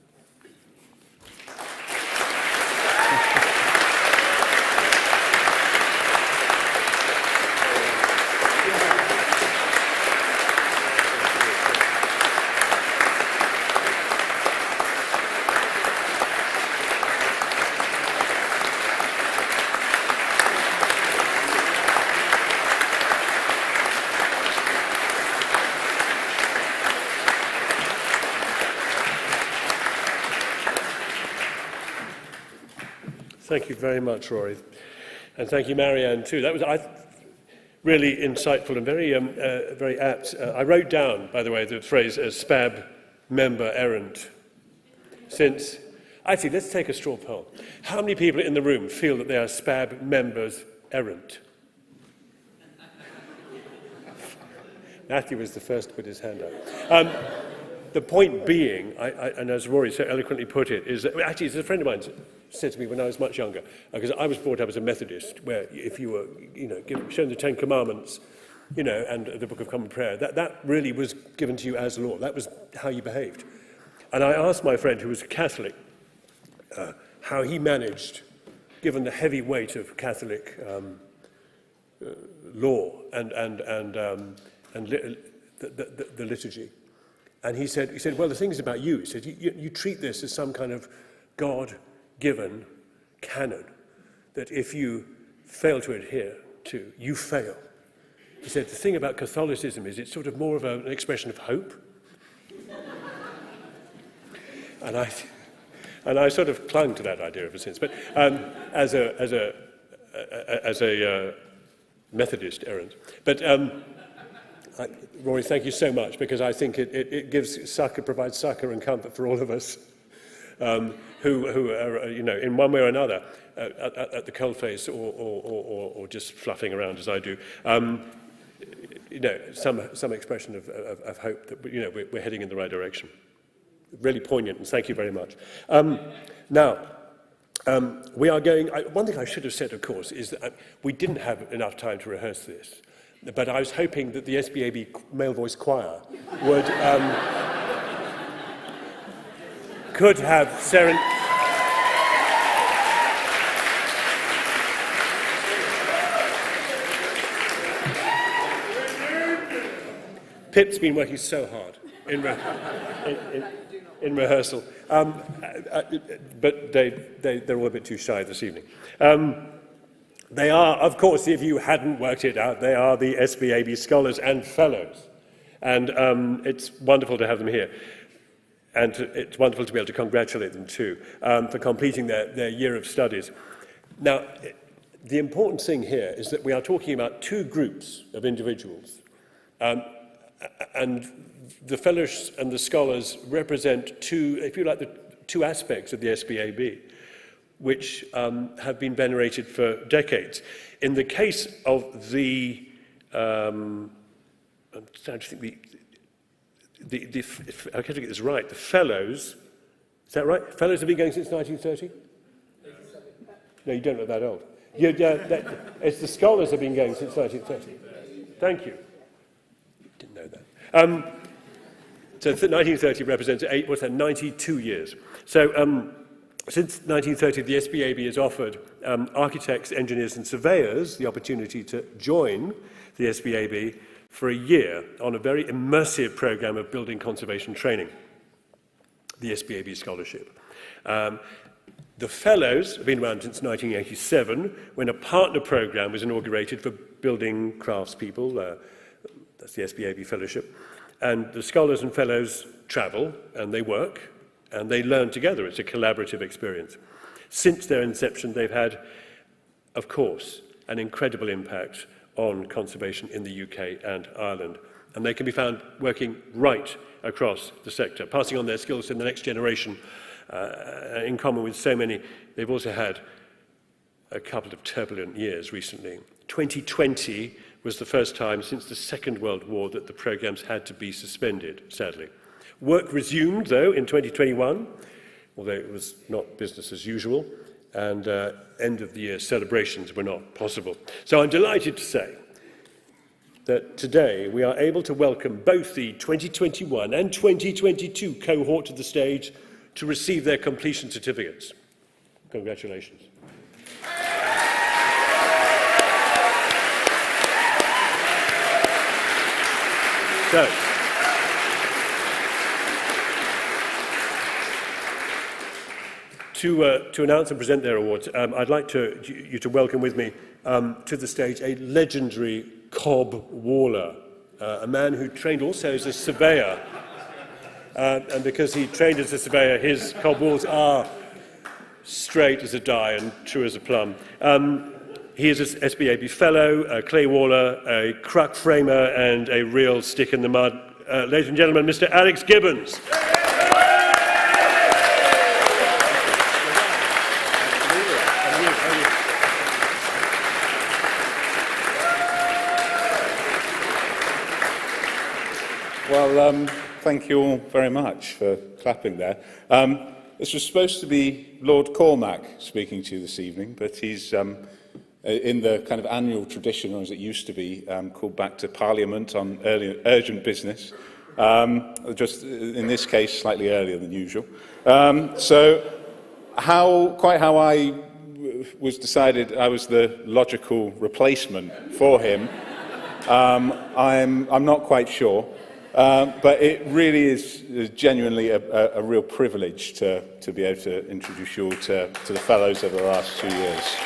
Thank you very much, Rory. And thank you, Marianne, too. That was really insightful and very apt. I wrote down, by the way, the phrase SPAB member errant. Actually, let's take a straw poll. How many people in the room feel that they are SPAB members errant? Matthew was the first to put his hand up. the point being, and as Rory so eloquently put it, is that, actually, as a friend of mine said to me when I was much younger, because I was brought up as a Methodist, where if you were, shown the Ten Commandments, and the Book of Common Prayer, that really was given to you as law. That was how you behaved. And I asked my friend, who was a Catholic, how he managed, given the heavy weight of Catholic law and the liturgy. And he said, well, the thing is about you. He said, you treat this as some kind of God-given canon that if you fail to adhere to, you fail. He said, the thing about Catholicism is it's sort of more of an expression of hope. And I sort of clung to that idea ever since. But as a Methodist errand. But Rory, thank you so much, because I think it provides succor and comfort for all of us who are, in one way or another, at the coalface or just fluffing around as I do. Some expression of hope that we're heading in the right direction. Really poignant, and thank you very much. Now, we are going. One thing I should have said, of course, is that we didn't have enough time to rehearse this, but I was hoping that the SPAB male voice choir would could have Pip's been working so hard in rehearsal, but they're all a bit too shy this evening. They are, of course, if you hadn't worked it out, they are the SPAB Scholars and Fellows. And it's wonderful to have them here. And it's wonderful to be able to congratulate them too for completing their year of studies. Now, the important thing here is that we are talking about two groups of individuals. And the fellows and the scholars represent two, if you like, the two aspects of the SPAB, which have been venerated for decades. In the case of the, I'm trying to think, I can't get this right, the fellows, is that right? Fellows have been going since 1930? No, you don't look that old. It's the scholars have been going since 1930. Thank you. Didn't know that. So 1930 represents 92 years. So since 1930, the SPAB has offered architects, engineers and surveyors the opportunity to join the SPAB for a year on a very immersive program of building conservation training, the SPAB Scholarship. The Fellows have been around since 1987, when a partner program was inaugurated for building craftspeople. That's the SPAB Fellowship. And the Scholars and Fellows travel, and they work, and they learn together. It's a collaborative experience. Since their inception, they've had, of course, an incredible impact on conservation in the UK and Ireland. And they can be found working right across the sector, passing on their skills to the next generation. In common with so many, they've also had a couple of turbulent years recently. 2020 was the first time since the Second World War that the programmes had to be suspended, sadly. Work resumed, though, in 2021, although it was not business as usual, and end-of-the-year celebrations were not possible. So I'm delighted to say that today we are able to welcome both the 2021 and 2022 cohort to the stage to receive their completion certificates. Congratulations. So, to announce and present their awards, I'd like you to welcome with me to the stage a legendary cob waller, a man who trained also as a surveyor. And because he trained as a surveyor, his cob walls are straight as a die and true as a plum. He is an SPAB fellow, a clay waller, a cruck framer, and a real stick in the mud. Ladies and gentlemen, Mr. Alex Gibbons. Well, thank you all very much for clapping there. This was supposed to be Lord Cormac speaking to you this evening, but he's in the kind of annual tradition, or as it used to be, called back to Parliament on urgent business. Just in this case, slightly earlier than usual. So how I was decided I was the logical replacement for him, I'm not quite sure. But it really is genuinely a real privilege to be able to introduce you all to the fellows over the last 2 years.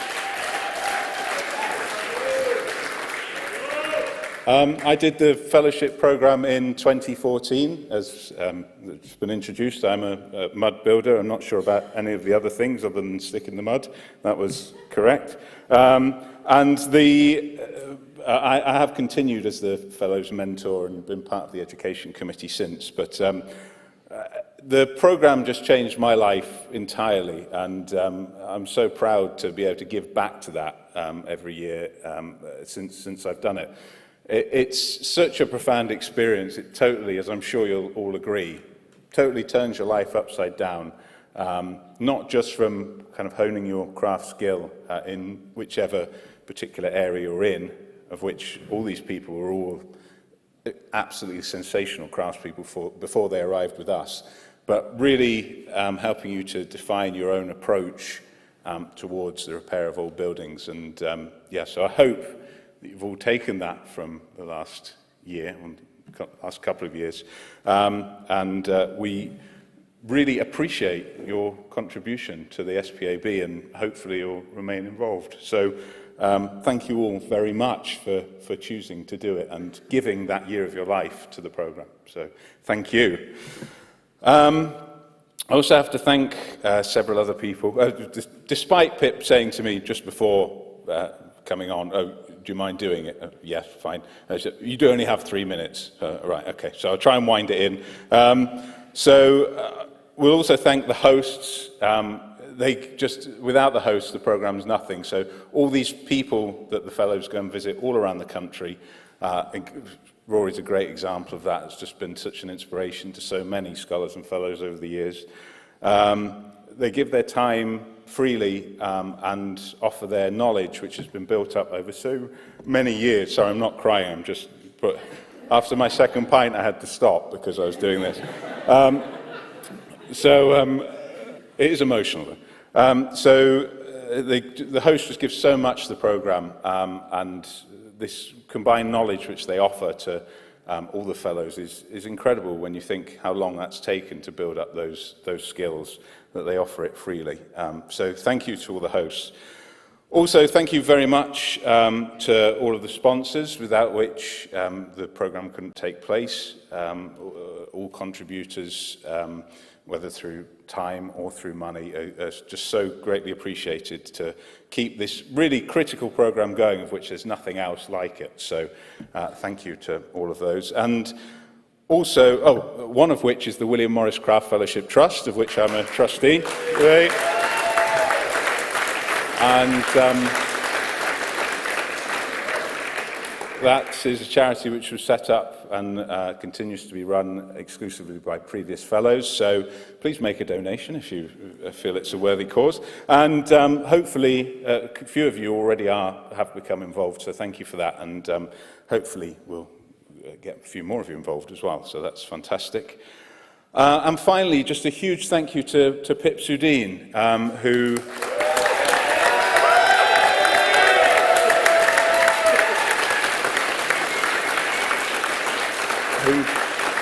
I did the fellowship programme in 2014, as it's been introduced. I'm a mud builder. I'm not sure about any of the other things other than stick in the mud. That was correct. I have continued as the Fellows Mentor and been part of the Education Committee since, but the programme just changed my life entirely, and I'm so proud to be able to give back to that every year since I've done it. It's such a profound experience. It totally, as I'm sure you'll all agree, totally turns your life upside down, not just from kind of honing your craft skill in whichever particular area you're in, of which all these people were all absolutely sensational craftspeople before they arrived with us, but really helping you to define your own approach towards the repair of old buildings. And so I hope that you've all taken that from the last year, last couple of years, and we really appreciate your contribution to the SPAB, and hopefully you'll remain involved. So thank you all very much for choosing to do it and giving that year of your life to the programme. So thank you. I also have to thank several other people. Despite Pip saying to me just before coming on, "Oh, do you mind doing it?" Yes, fine. Said, "You do only have 3 minutes." Right, okay, so I'll try and wind it in. We'll also thank the hosts. Without the hosts, the programme's nothing. So all these people that the fellows go and visit all around the country, Rory's a great example of that. It's just been such an inspiration to so many scholars and fellows over the years. They give their time freely and offer their knowledge, which has been built up over so many years. Sorry, I'm not crying. But after my second pint, I had to stop because I was doing this. It is emotional. The host just gives so much to the programme, and this combined knowledge which they offer to all the fellows is incredible when you think how long that's taken to build up those skills, that they offer it freely. So thank you to all the hosts. Also, thank you very much to all of the sponsors, without which the programme couldn't take place. All contributors, whether through time or through money, are just so greatly appreciated to keep this really critical programme going, of which there's nothing else like it. So thank you to all of those. And also, one of which is the William Morris Craft Fellowship Trust, of which I'm a trustee. And that is a charity which was set up and continues to be run exclusively by previous fellows. So please make a donation if you feel it's a worthy cause. And hopefully, a few of you already have become involved. So thank you for that. And hopefully, we'll get a few more of you involved as well. So that's fantastic. And finally, just a huge thank you to Pip Sudeen, who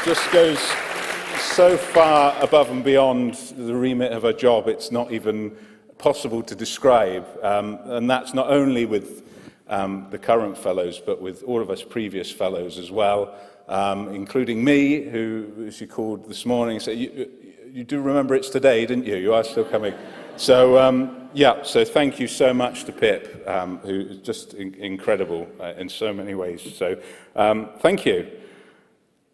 just goes so far above and beyond the remit of her job, it's not even possible to describe. And that's not only with the current fellows, but with all of us previous fellows as well, including me, who she called this morning and said, you do remember it's today, didn't you? You are still coming. So, so thank you so much to Pip, who is just incredible in so many ways. So, thank you.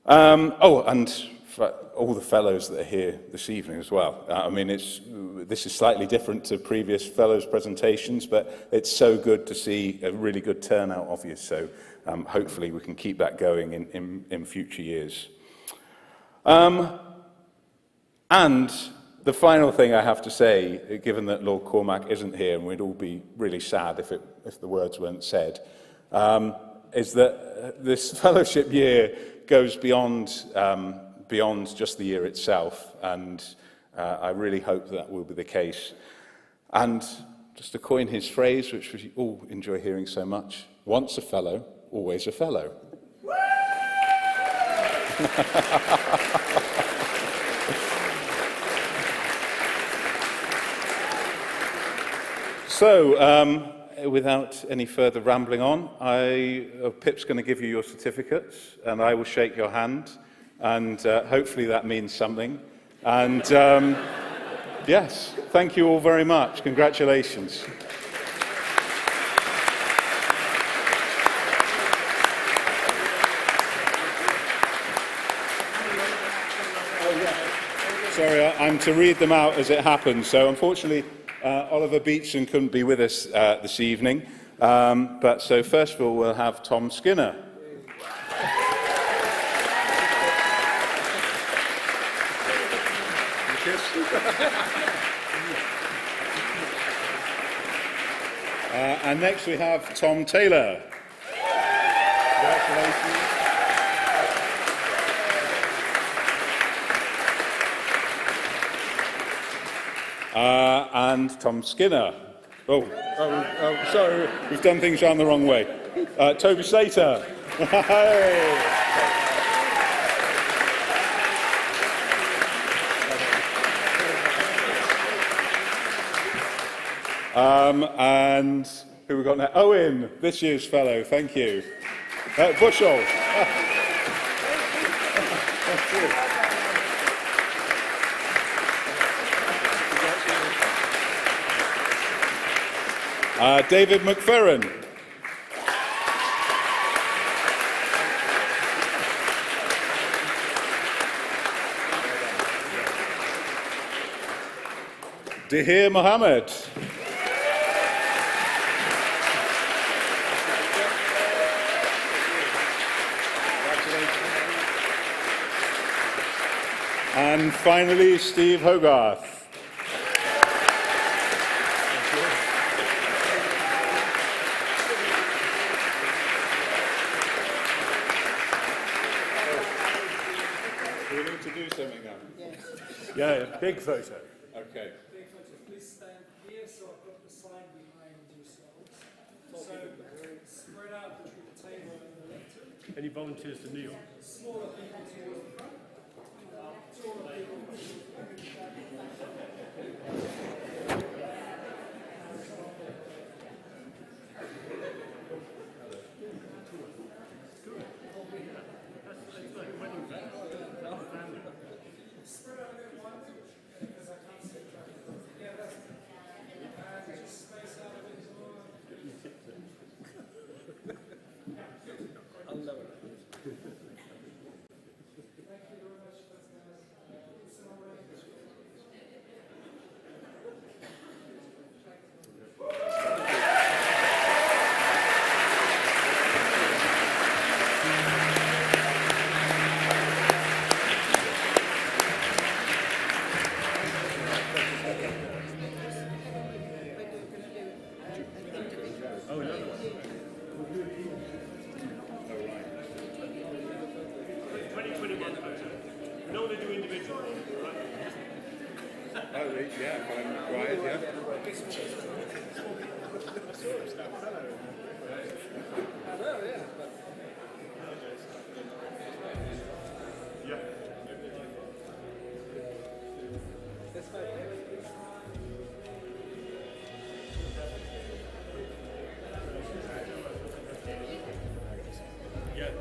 And for all the fellows that are here this evening as well. I mean, this is slightly different to previous fellows' presentations, but it's so good to see a really good turnout of you. So hopefully we can keep that going in future years. And the final thing I have to say, given that Lord Cormac isn't here, and we'd all be really sad if the words weren't said, is that this fellowship year goes beyond just the year itself, and I really hope that will be the case. And just to coin his phrase, which we all enjoy hearing so much, once a fellow, always a fellow. So, without any further rambling on, Pip's going to give you your certificates, and I will shake your hand, and hopefully that means something. And yes, thank you all very much. Congratulations. Sorry, I'm to read them out as it happens. So, unfortunately, Oliver Beetson couldn't be with us this evening. But so, first of all, we'll have Tom Skinner. And next we have Tom Taylor. Congratulations. And Tom Skinner. Oh, sorry, we've done things round the wrong way. Toby Slater. And who we got now? Owen, this year's fellow, thank you. Bushell. David McFerrin. Dahir Mohammed. And finally, Steve Hogarth. Do we need to do something now? Yeah, big photo. Okay. Big photo. Please stand here so I've got the sign behind yourselves. So spread out between the table and the lectern. Any volunteers to kneel? Smaller people towards the front. Taller people.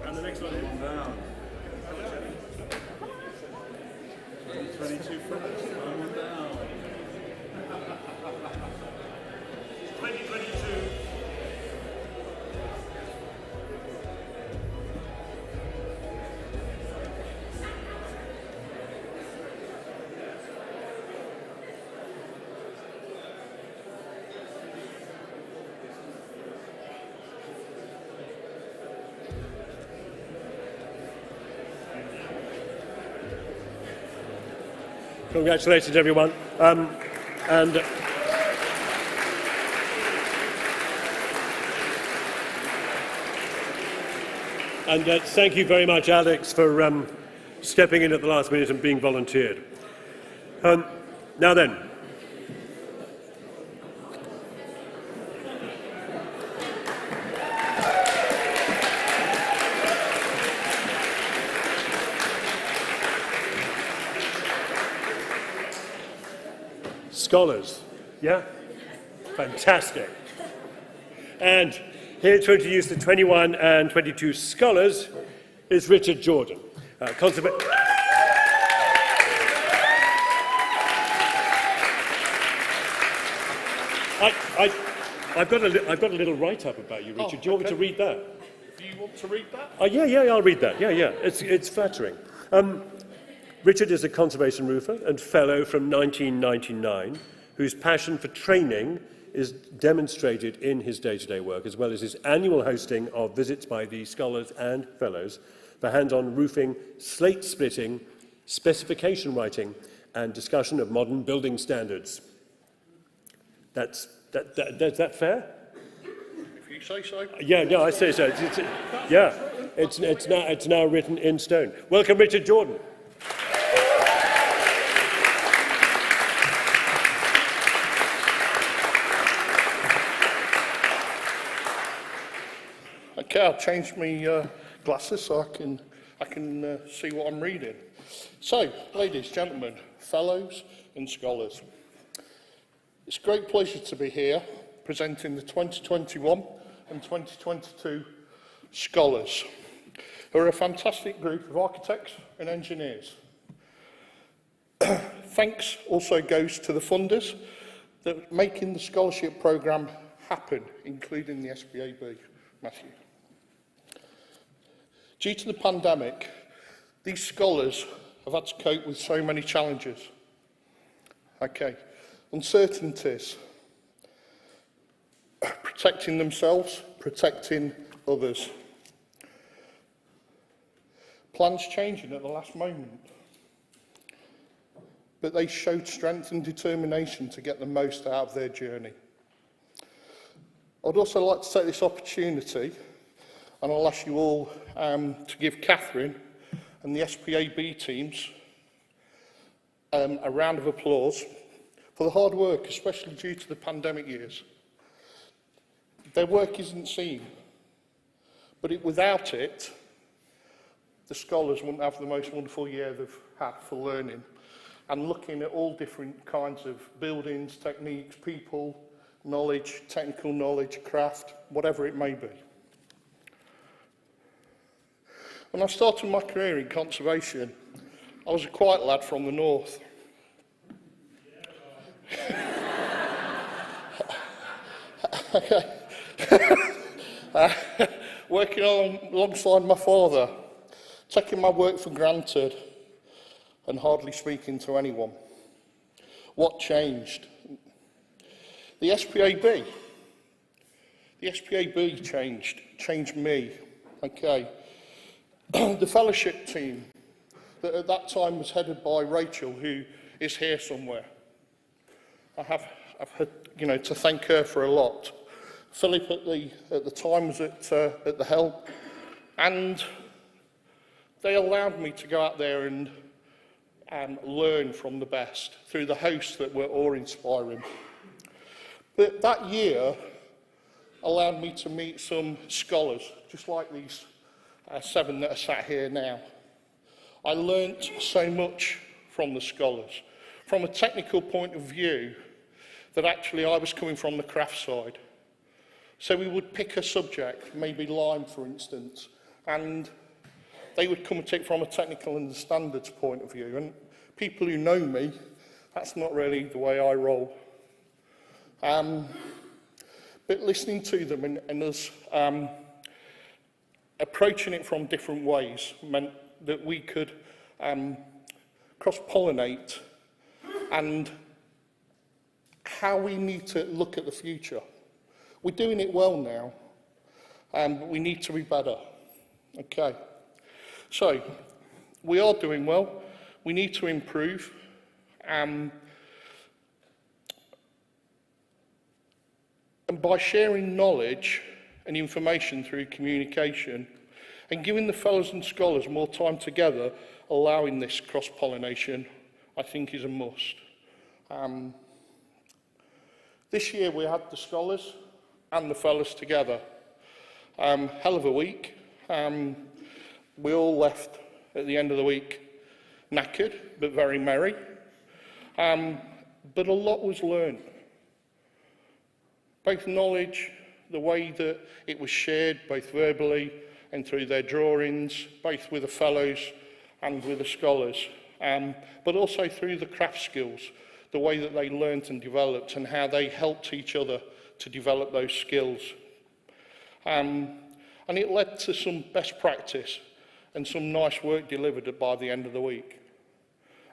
And the next one down. 22 friends. One down. 2022. Congratulations, everyone. And thank you very much, Alex, for stepping in at the last minute and being volunteered. Now then. Scholars, yeah? Fantastic. And here to introduce the 21 and 22 scholars is Richard Jordan. I've got a little write-up about you, Richard. Do you want me to read that? Do you want to read that? Yeah, I'll read that. Yeah. It's flattering. Richard is a conservation roofer and fellow from 1999, whose passion for training is demonstrated in his day-to-day work, as well as his annual hosting of visits by the scholars and fellows for hands-on roofing, slate splitting, specification writing, and discussion of modern building standards. Is that fair? If you say so. Yeah, no, I say so. It's now written in stone. Welcome, Richard Jordan. Okay, I'll change my glasses so I can see what I'm reading. So, ladies, gentlemen, fellows and scholars, it's a great pleasure to be here presenting the 2021 and 2022 scholars, who are a fantastic group of architects and engineers. Thanks also goes to the funders that are making the scholarship programme happen, including the SPAB, Matthew. Due to the pandemic, these scholars have had to cope with so many challenges. Okay, uncertainties, protecting themselves, protecting others. Plans changing at the last moment. But they showed strength and determination to get the most out of their journey. I'd also like to take this opportunity, and I'll ask you all to give Catherine and the SPAB teams a round of applause for the hard work, especially due to the pandemic years. Their work isn't seen, but without it, the scholars wouldn't have the most wonderful year they've had for learning and looking at all different kinds of buildings, techniques, people, knowledge, technical knowledge, craft, whatever it may be. When I started my career in conservation, I was a quiet lad from the north. Okay. Working alongside my father, taking my work for granted and hardly speaking to anyone. What changed? The SPAB. The SPAB changed me. Okay. The fellowship team that at that time was headed by Rachel, who is here somewhere. I've had, to thank her for a lot. Philip at the time was at the helm, and they allowed me to go out there and learn from the best through the hosts that were awe-inspiring. But that year allowed me to meet some scholars, just like these 7 that are sat here now. I learnt so much from the scholars, from a technical point of view, that actually I was coming from the craft side. So we would pick a subject, maybe lime for instance, and they would come at it from a technical and standards point of view. And people who know me, that's not really the way I roll. But listening to them and us approaching it from different ways meant that we could cross-pollinate and how we need to look at the future. We're doing it well now, but we need to be better. Okay, so we are doing well. We need to improve, And by sharing knowledge and information through communication and giving the fellows and scholars more time together, allowing this cross-pollination, I think is a must. This year we had the scholars and the fellows together. Hell of a week. We all left at the end of the week knackered, but very merry. But a lot was learned. Both knowledge, the way that it was shared, both verbally and through their drawings, both with the fellows and with the scholars, but also through the craft skills, the way that they learnt and developed and how they helped each other to develop those skills. And it led to some best practice and some nice work delivered by the end of the week.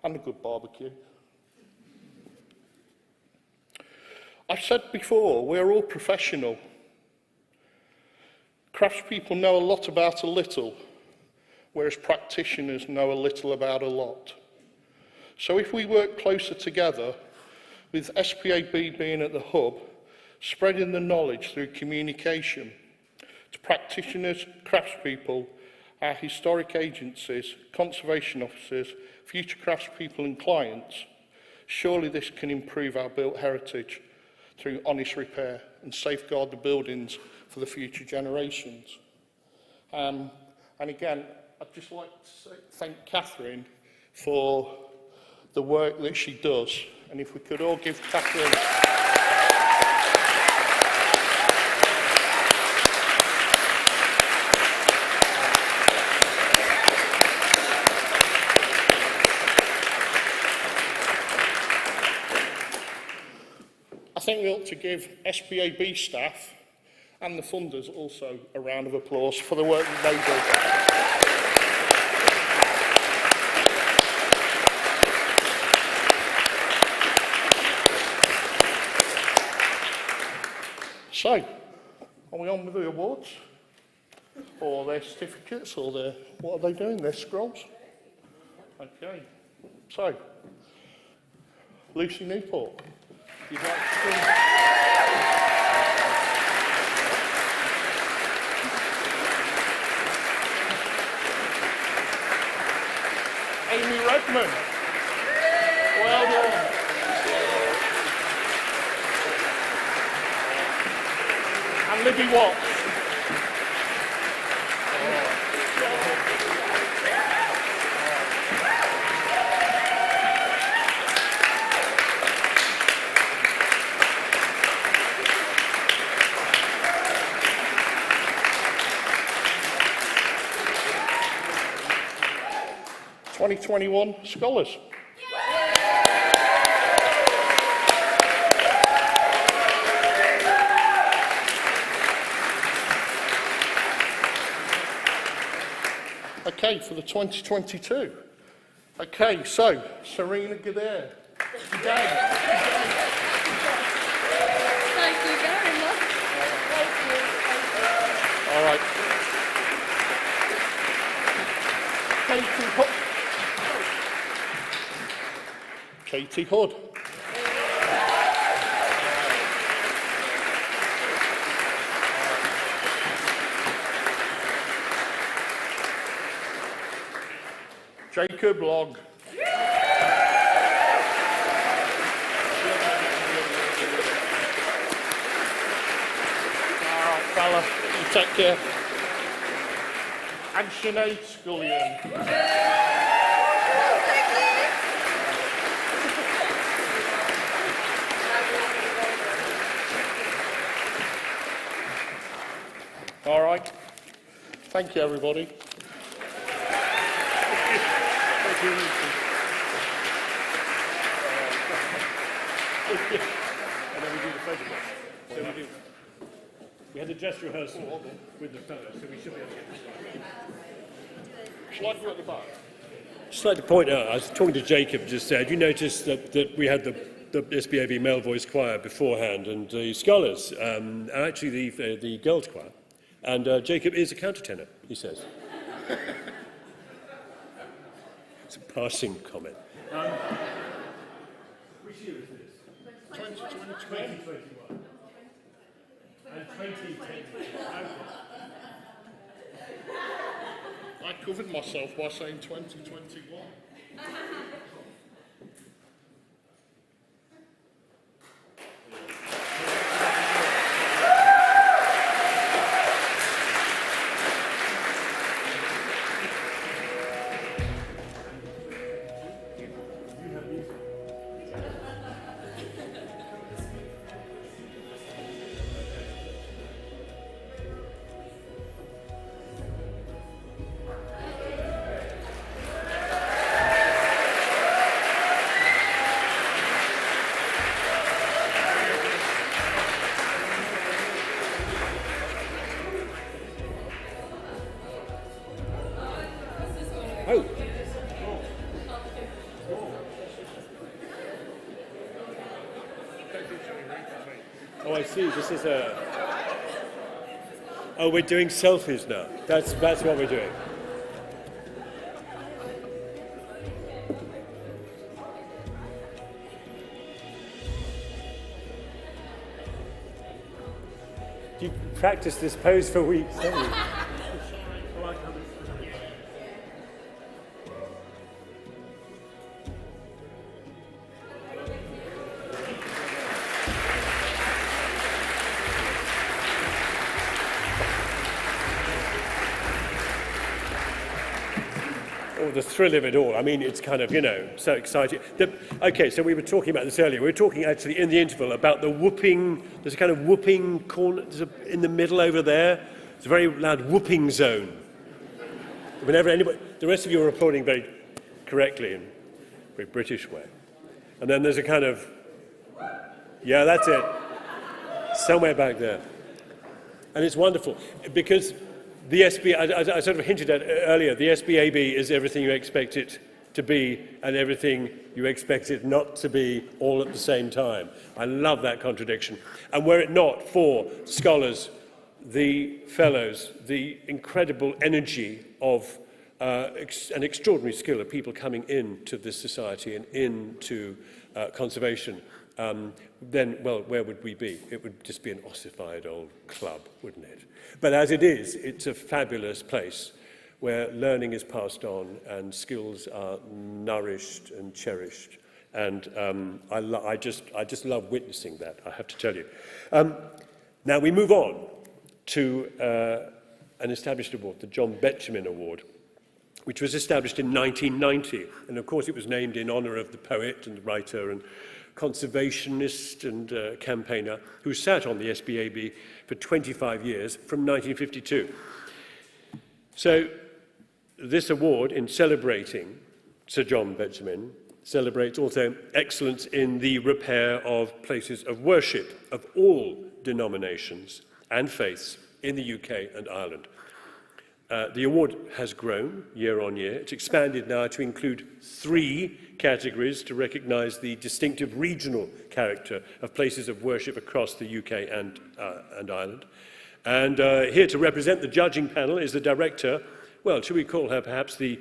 And a good barbecue. I've said before, we're all professional. Craftspeople know a lot about a little, whereas practitioners know a little about a lot. So if we work closer together, with SPAB being at the hub, spreading the knowledge through communication to practitioners, craftspeople, our historic agencies, conservation officers, future craftspeople and clients, surely this can improve our built heritage through honest repair and safeguard the buildings for the future generations. And again, I'd just like to thank Catherine for the work that she does. And if we could all give Catherine... I think we ought to give SPAB staff and the funders also a round of applause for the work that they do. So, are we on with the awards? Or their certificates, or their, what are they doing, their scrolls? Okay, so, Lucy Newport. You'd like to Amy Redmond. Well done. And Libby Watts. '21 scholars. Okay, for the 2022. Okay, so Serena Gader. Thank you very much. Thank you. All right. Katie Hood. Jacob Logg. All right, fella, you take care. And Sinead Scullion. All right. Thank you, everybody. Thank you. And then we do the photograph. So we had a dress rehearsal with the fellows, so we should be able to get this right. Shall I do at the back? Just like to point out, I was talking to Jacob just said, you noticed that we had the SPAB male voice choir beforehand and the scholars, and actually the girls choir. And Jacob is a countertenor, he says. It's a passing comment. 2021. And 2010. I covered myself by saying 2021. Oh. Oh, I see. This is a... Oh, we're doing selfies now. That's what we're doing. You practiced this pose for weeks, haven't you? Oh, the thrill of it all. I mean, it's kind of, you know, so exciting. Okay, so we were talking about this earlier. We were talking actually in the interval about the whooping. There's a kind of whooping corner in the middle over there. It's a very loud whooping zone. Whenever anybody, the rest of you are applauding very correctly in a very British way. And then there's a kind of, yeah, that's it. Somewhere back there. And it's wonderful because the I sort of hinted at earlier, the SPAB is everything you expect it to be and everything you expect it not to be all at the same time. I love that contradiction. And were it not for scholars, the fellows, the incredible energy of an extraordinary skill of people coming into this society and into conservation, then, well, where would we be? It would just be an ossified old club, wouldn't it? But as it is, it's a fabulous place where learning is passed on and skills are nourished and cherished. And I just love witnessing that, I have to tell you. Now we move on to an established award, the John Betjeman Award, which was established in 1990. And of course it was named in honour of the poet and writer and conservationist and campaigner who sat on the SPAB for 25 years from 1952. So this award, in celebrating Sir John Betjeman, celebrates also excellence in the repair of places of worship of all denominations and faiths in the UK and Ireland. The award has grown year on year. It's expanded now to include 3 categories to recognise the distinctive regional character of places of worship across the UK and Ireland. And here to represent the judging panel is the director, well, should we call her perhaps the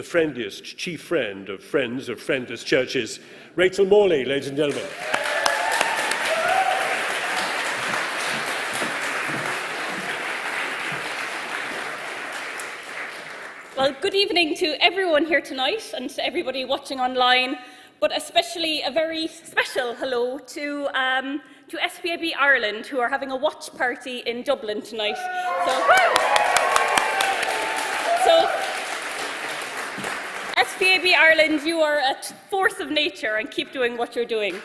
friendliest, chief friend of friendless churches, Rachel Morley, ladies and gentlemen. Well, good evening to everyone here tonight and to everybody watching online, but especially a very special hello to SPAB Ireland, who are having a watch party in Dublin tonight. So SPAB Ireland, you are a force of nature and keep doing what you're doing.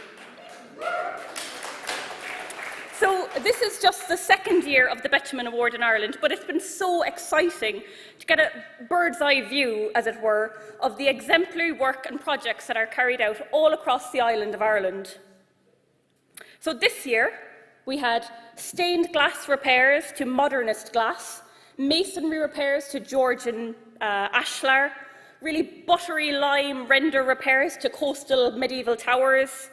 So this is just the second year of the Betjeman Award in Ireland, but it's been so exciting to get a bird's eye view, as it were, of the exemplary work and projects that are carried out all across the island of Ireland. So this year, we had stained glass repairs to modernist glass, masonry repairs to Georgian ashlar, really buttery lime render repairs to coastal medieval towers,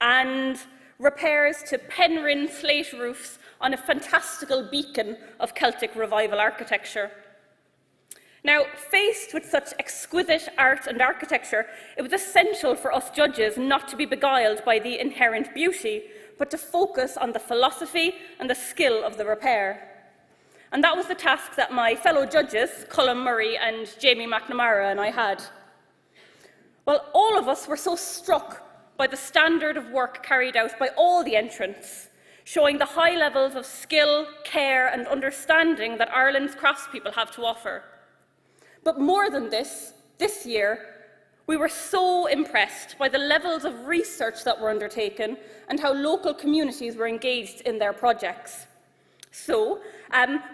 and repairs to Penryn slate roofs on a fantastical beacon of Celtic revival architecture. Now, faced with such exquisite art and architecture, it was essential for us judges not to be beguiled by the inherent beauty, but to focus on the philosophy and the skill of the repair. And that was the task that my fellow judges, Colm Murray and Jamie McNamara, and I had. Well, all of us were so struck by the standard of work carried out by all the entrants, showing the high levels of skill, care and understanding that Ireland's craftspeople have to offer. But more than this year, we were so impressed by the levels of research that were undertaken and how local communities were engaged in their projects. So,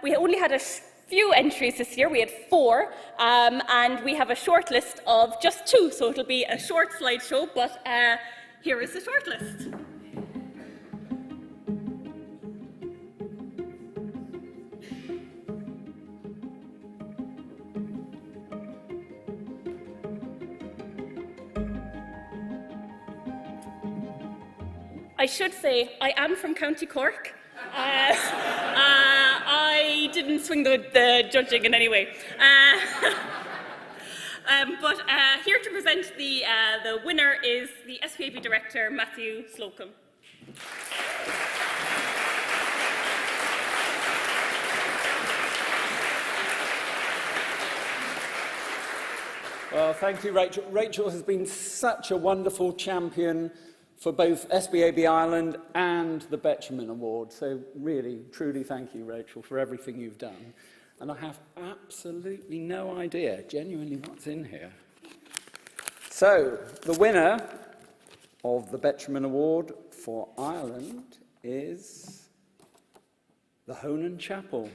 we only had a few entries this year. We had 4, and we have a short list of just 2, so it'll be a short slideshow, but here is the short list. I should say I am from County Cork. I didn't swing the judging in any way. But here to present the winner is the SPAB Director, Matthew Slocum. Well, thank you, Rachel. Rachel has been such a wonderful champion for both SPAB Ireland and the Betjeman Award. So really, truly thank you, Rachel, for everything you've done. And I have absolutely no idea, genuinely, what's in here. So, the winner of the Betjeman Award for Ireland is the Honan Chapel.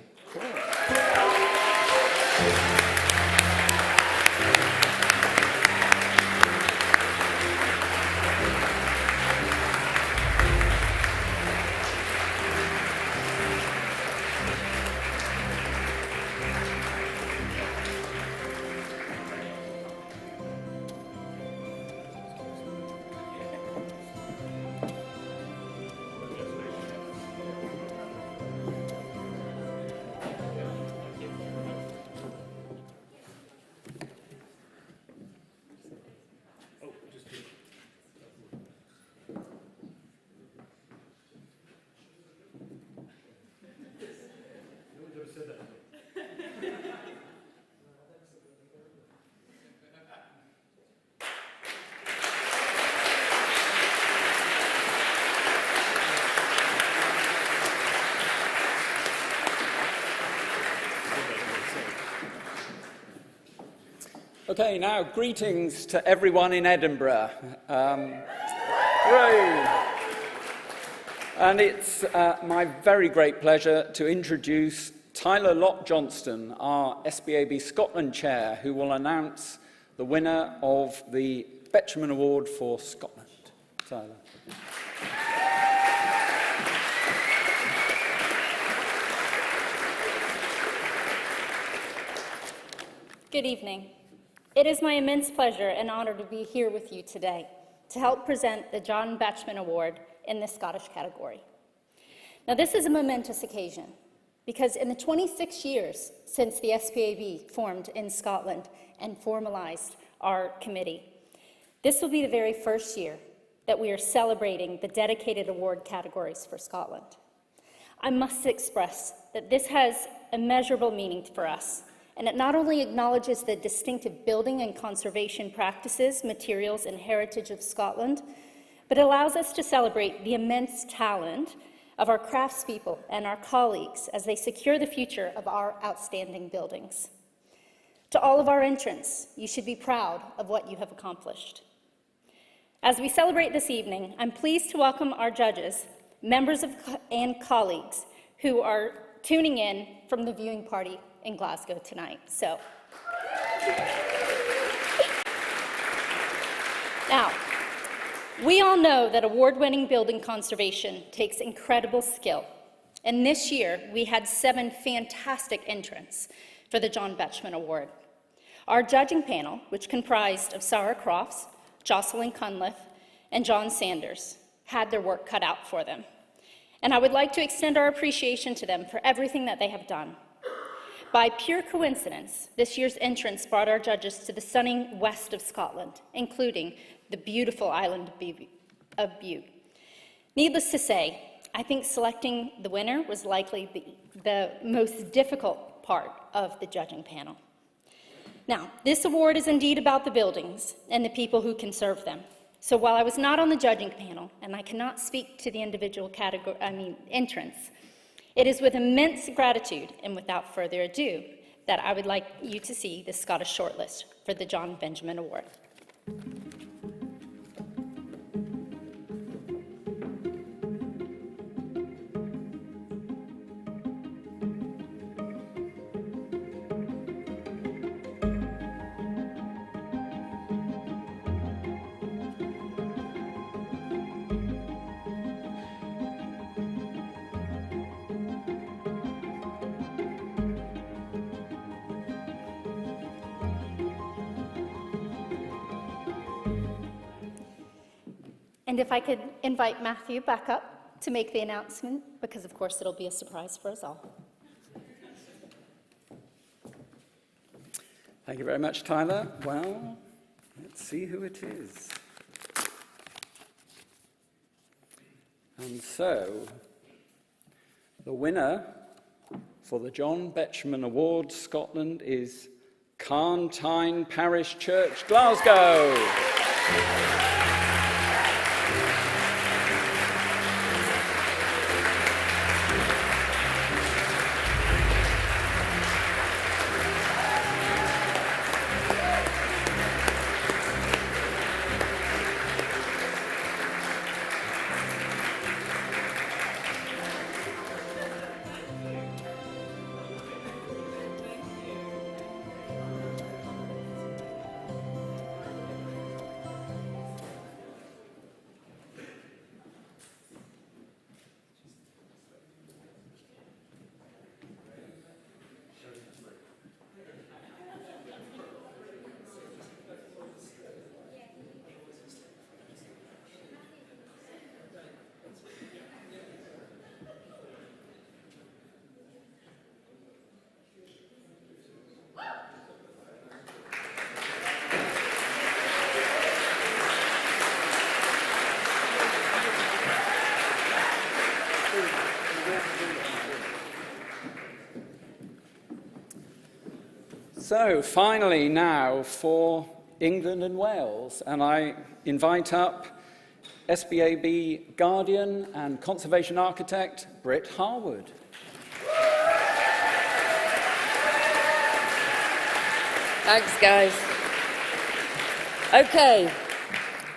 Okay, now greetings to everyone in Edinburgh. And it's my very great pleasure to introduce Tyler Lott-Johnston, our SPAB Scotland Chair, who will announce the winner of the Betjeman Award for Scotland. Tyler. Good evening. It is my immense pleasure and honour to be here with you today to help present the John Betjeman Award in the Scottish category. Now, this is a momentous occasion because in the 26 years since the SPAB formed in Scotland and formalised our committee, this will be the very first year that we are celebrating the dedicated award categories for Scotland. I must express that this has immeasurable meaning for us, and it not only acknowledges the distinctive building and conservation practices, materials, and heritage of Scotland, but allows us to celebrate the immense talent of our craftspeople and our colleagues as they secure the future of our outstanding buildings. To all of our entrants, you should be proud of what you have accomplished. As we celebrate this evening, I'm pleased to welcome our judges, members and colleagues who are tuning in from the viewing party in Glasgow tonight. So, now, we all know that award-winning building conservation takes incredible skill. And this year, we had 7 fantastic entrants for the John Betjeman Award. Our judging panel, which comprised of Sarah Crofts, Jocelyn Cunliffe, and John Sanders, had their work cut out for them. And I would like to extend our appreciation to them for everything that they have done. by pure coincidence, this year's entrance brought our judges to the sunny west of Scotland, including the beautiful island of Bute. Needless to say, I think selecting the winner was likely the most difficult part of the judging panel. Now, this award is indeed about the buildings and the people who can serve them. So while I was not on the judging panel, and I cannot speak to the individual entrants, it is with immense gratitude and without further ado that I would like you to see the Scottish shortlist for the John Benjamin Award. And if I could invite Matthew back up to make the announcement, because of course it'll be a surprise for us all. Thank you very much, Tyler. Well, let's see who it is. And so, the winner for the John Betjeman Award Scotland is Carntine Parish Church, Glasgow. So finally now for England and Wales, and I invite up SPAB Guardian and Conservation Architect Britt Harwood. Thanks, guys. Okay,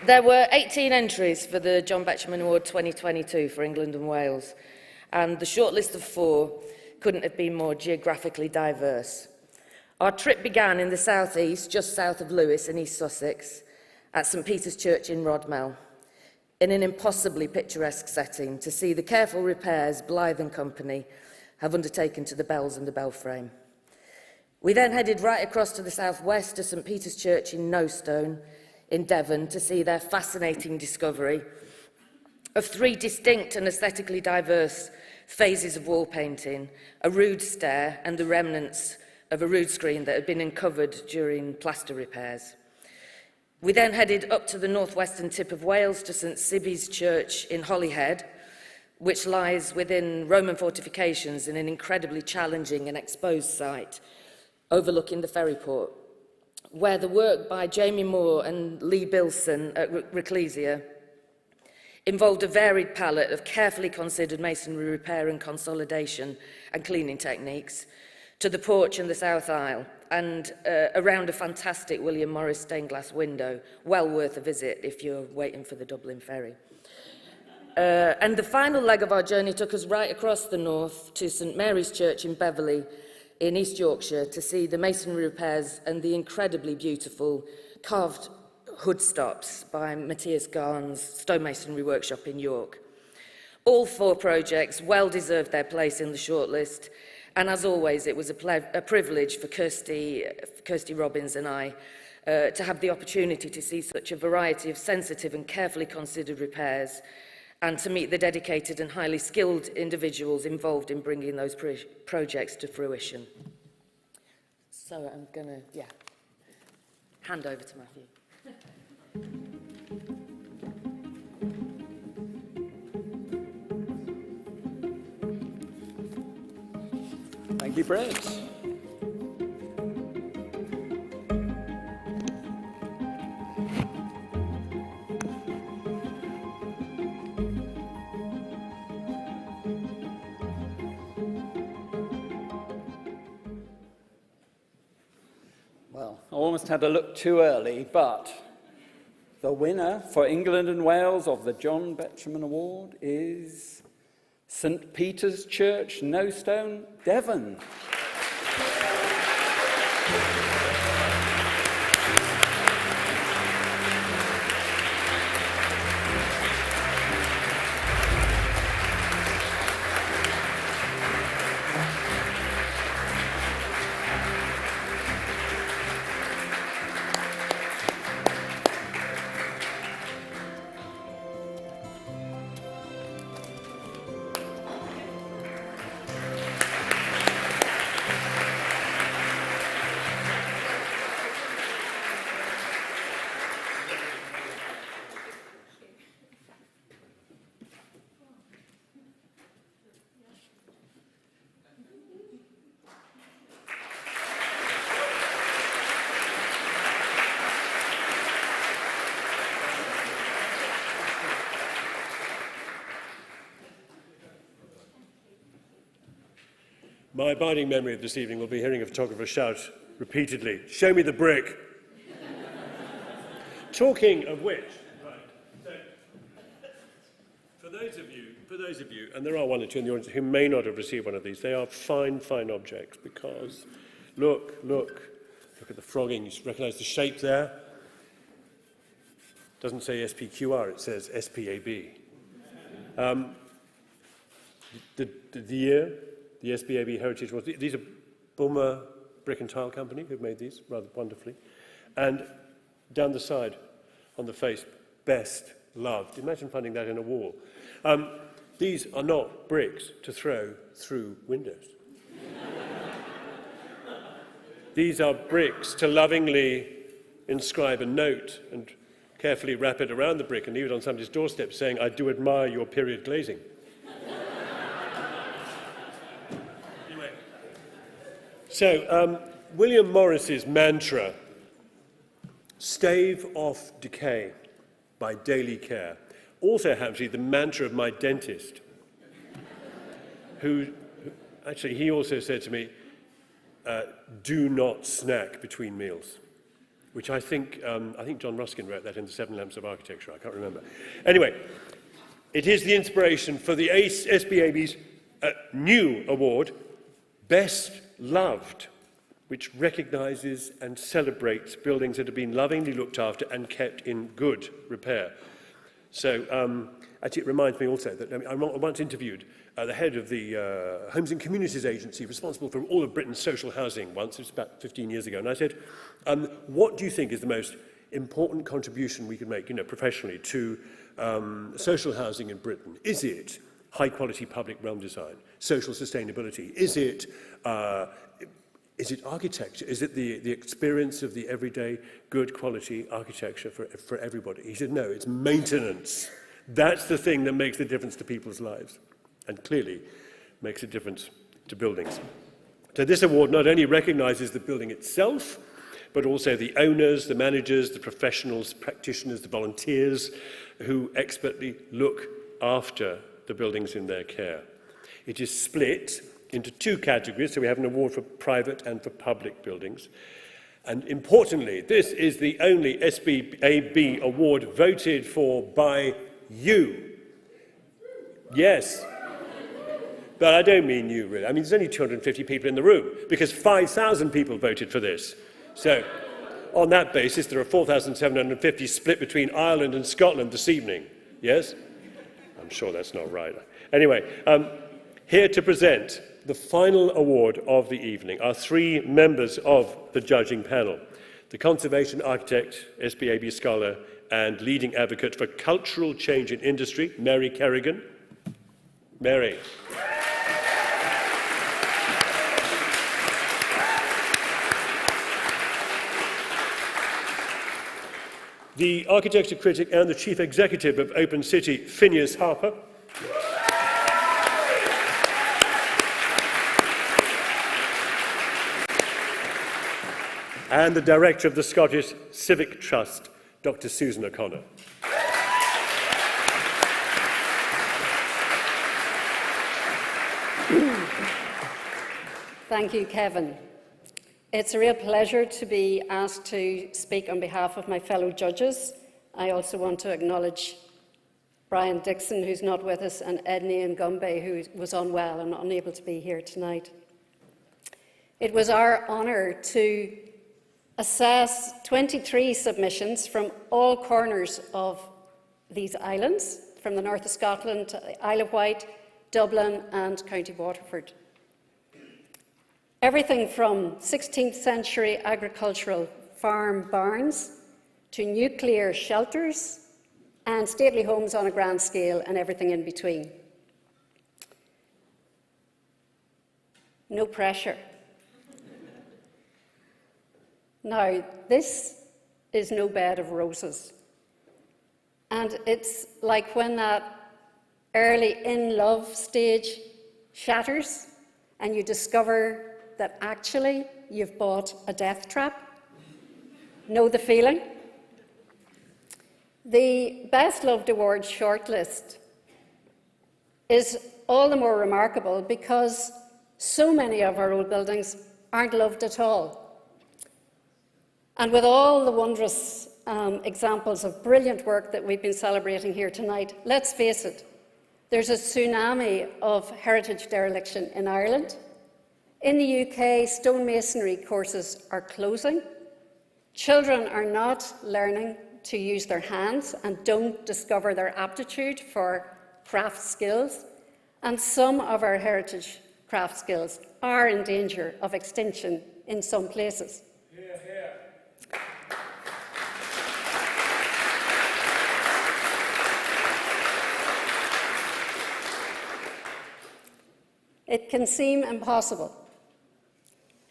there were 18 entries for the John Betjeman Award 2022 for England and Wales, and the shortlist of 4 couldn't have been more geographically diverse. Our trip began in the southeast, just south of Lewes in East Sussex, at St Peter's Church in Rodmell, in an impossibly picturesque setting to see the careful repairs Blythe and Company have undertaken to the bells and the bell frame. We then headed right across to the southwest to St Peter's Church in Knowstone in Devon to see their fascinating discovery of 3 distinct and aesthetically diverse phases of wall painting, a rood stair and the remnants of a rood screen that had been uncovered during plaster repairs. We then headed up to the northwestern tip of Wales to St Sibby's Church in Holyhead, which lies within Roman fortifications in an incredibly challenging and exposed site overlooking the ferry port, where the work by Jamie Moore and Lee Bilson at Reclesia involved a varied palette of carefully considered masonry repair and consolidation and cleaning techniques, to the porch and the south aisle, and around a fantastic William Morris stained glass window, well worth a visit if you're waiting for the Dublin ferry. And the final leg of our journey took us right across the north to St Mary's Church in Beverley in East Yorkshire to see the masonry repairs and the incredibly beautiful carved hood stops by Matthias Garn's stonemasonry workshop in York. All 4 projects well deserved their place in the shortlist. And as always, it was a privilege for Kirsty Robbins and I to have the opportunity to see such a variety of sensitive and carefully considered repairs and to meet the dedicated and highly skilled individuals involved in bringing those projects to fruition. So I'm going to, hand over to Matthew. Thank you, Brett. Well, I almost had a look too early, but the winner for England and Wales of the John Betjeman Award is St Peter's Church, Knowstone, Devon. My abiding memory of this evening will be hearing a photographer shout repeatedly, "Show me the brick." Talking of which, right, so for those of you, and there are one or two in the audience who may not have received one of these, they are fine, fine objects because look at the frogging. You recognise the shape there? It doesn't say SPQR, it says SPAB. The year, the SPAB Heritage was, these are Bulmer Brick and Tile Company who've made these rather wonderfully. And down the side, on the face, best loved. Imagine finding that in a wall. These are not bricks to throw through windows. These are bricks to lovingly inscribe a note and carefully wrap it around the brick and leave it on somebody's doorstep saying, "I do admire your period glazing." Anyway, so William Morris's mantra, "Stave off decay by daily care," also happens to be the mantra of my dentist, who actually, he also said to me, "Do not snack between meals," which I think John Ruskin wrote that in The Seven Lamps of Architecture. I can't remember. Anyway, it is the inspiration for the SPAB's new award, Best Loved, which recognises and celebrates buildings that have been lovingly looked after and kept in good repair. So actually it reminds me also that I once interviewed the head of the Homes and Communities Agency responsible for all of Britain's social housing once, it was about 15 years ago, and I said, what do you think is the most important contribution we can make, professionally to social housing in Britain? Is it high quality public realm design, social sustainability? Is it architecture? Is it the experience of the everyday good quality architecture for everybody? He said, no, it's maintenance. That's the thing that makes the difference to people's lives and clearly makes a difference to buildings. So this award not only recognises the building itself, but also the owners, the managers, the professionals, practitioners, the volunteers who expertly look after the buildings in their care. It is split into two categories, so we have an award for private and for public buildings. And importantly, this is the only SPAB award voted for by you. Yes. But I don't mean you, really. I mean, there's only 250 people in the room, because 5,000 people voted for this. So, on that basis, there are 4,750 split between Ireland and Scotland this evening. Yes? I'm sure that's not right. Anyway, here to present the final award of the evening are three members of the judging panel. The conservation architect, SPAB scholar, and leading advocate for cultural change in industry, Mary Kerrigan. Mary. the architecture critic and the chief executive of Open City, Phineas Harper. And the director of the Scottish Civic Trust, Dr. Susan O'Connor. Thank you, Kevin. It's a real pleasure to be asked to speak on behalf of my fellow judges. I also want to acknowledge Brian Dixon, who's not with us, and Edna Ngumbe, who was unwell and unable to be here tonight. It was our honour to assess 23 submissions from all corners of these islands, from the north of Scotland to the Isle of Wight, Dublin and County Waterford. Everything from 16th century agricultural farm barns to nuclear shelters and stately homes on a grand scale and everything in between. No pressure. Now, this is no bed of roses. And it's like when that early in-love stage shatters and you discover that actually you've bought a death trap. Know the feeling? The Best Loved Award shortlist is all the more remarkable because so many of our old buildings aren't loved at all. And with all the wondrous examples of brilliant work that we've been celebrating here tonight, let's face it, there's a tsunami of heritage dereliction in Ireland. In the UK, stonemasonry courses are closing. Children are not learning to use their hands and don't discover their aptitude for craft skills. And some of our heritage craft skills are in danger of extinction in some places. Hear, hear. It can seem impossible.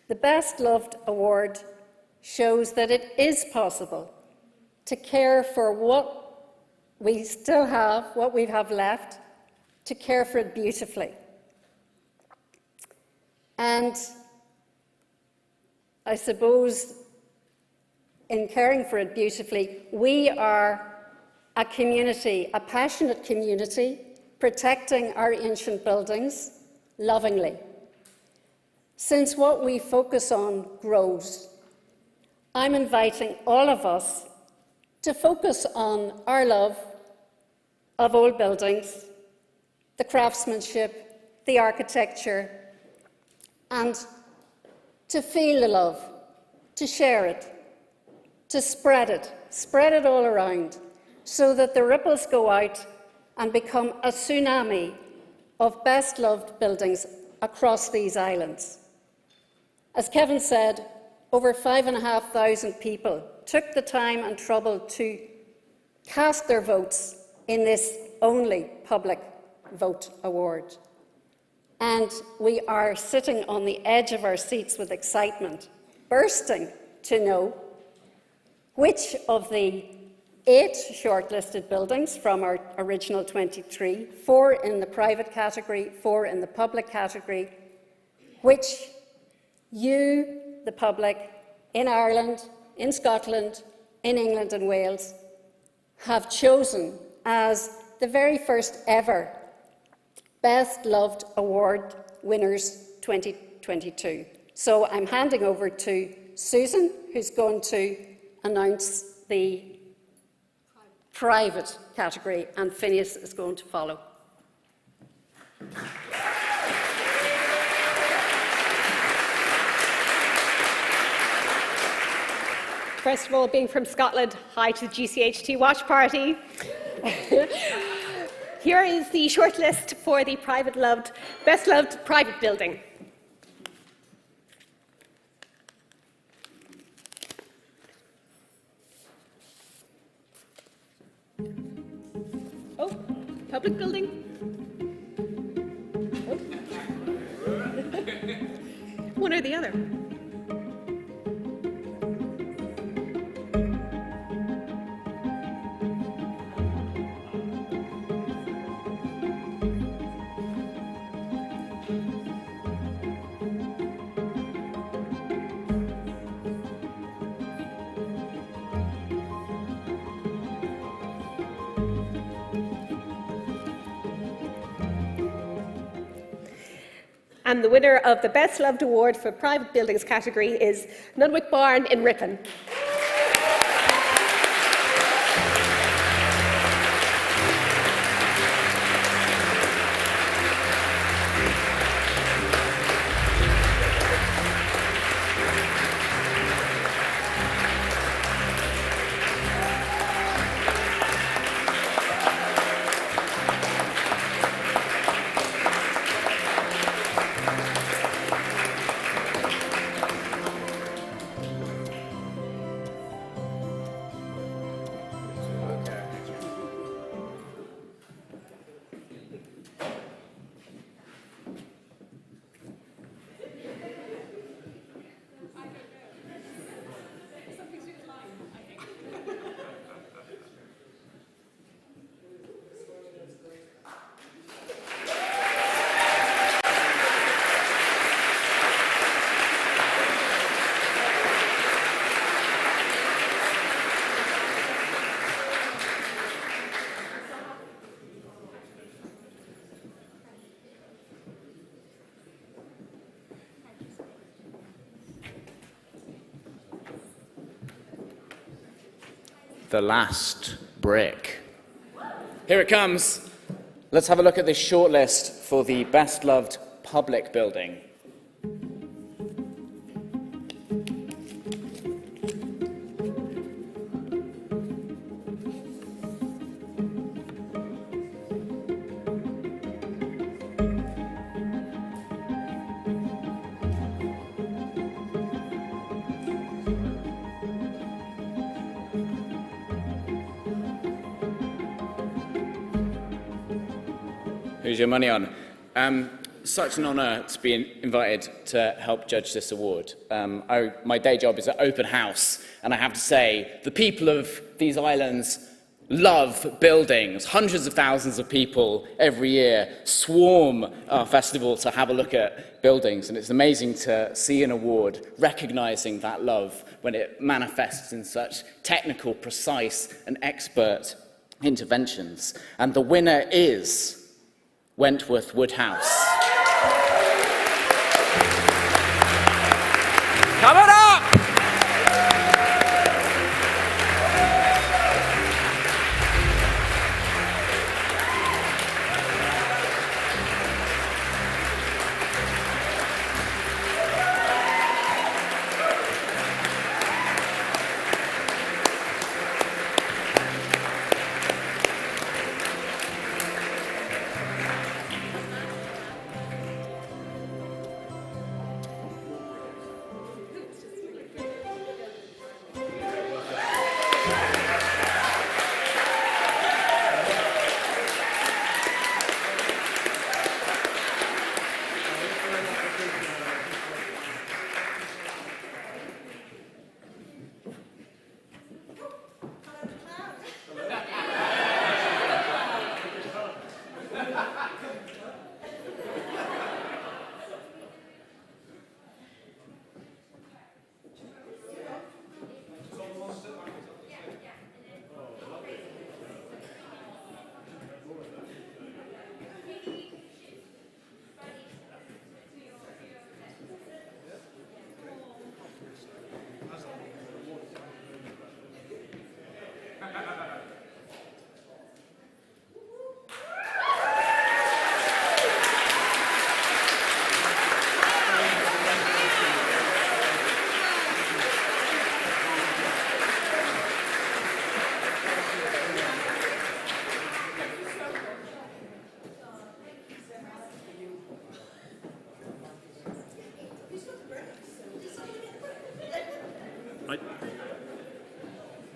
The Best Loved Award shows that it is possible to care for what we still have, what we have left, to care for it beautifully. And I suppose in caring for it beautifully, we are a community, a passionate community, protecting our ancient buildings lovingly. Since what we focus on grows, I'm inviting all of us to focus on our love of old buildings, the craftsmanship, the architecture, and to feel the love, to share it, to spread it all around, so that the ripples go out and become a tsunami of best-loved buildings across these islands. As Kevin said, over 5,500 people took the time and trouble to cast their votes in this only public vote award. And we are sitting on the edge of our seats with excitement, bursting to know which of the 8 shortlisted buildings from our original 23, 4 in the private category, 4 in the public category, which you, the public, in Ireland, in Scotland, in England and Wales, have chosen as the very first ever Best Loved Award winners 2022. So I'm handing over to Susan, who's going to announce the private category, and Phineas is going to follow. First of all, being from Scotland, hi to the GCHT watch party. Here is the shortlist for the Best Loved Private Building. Oh, public building. Oh. One or the other. And the winner of the Best Loved Award for Private Buildings category is Nunwick Barn in Ripon. The last brick. Here it comes. Let's have a look at this shortlist for the best loved public building. Who's your money on? Such an honour to be invited to help judge this award. My day job is at Open House, and I have to say, the people of these islands love buildings. Hundreds of thousands of people every year swarm our festival to have a look at buildings, and it's amazing to see an award recognising that love when it manifests in such technical, precise and expert interventions. And the winner is Wentworth Woodhouse. Come on up!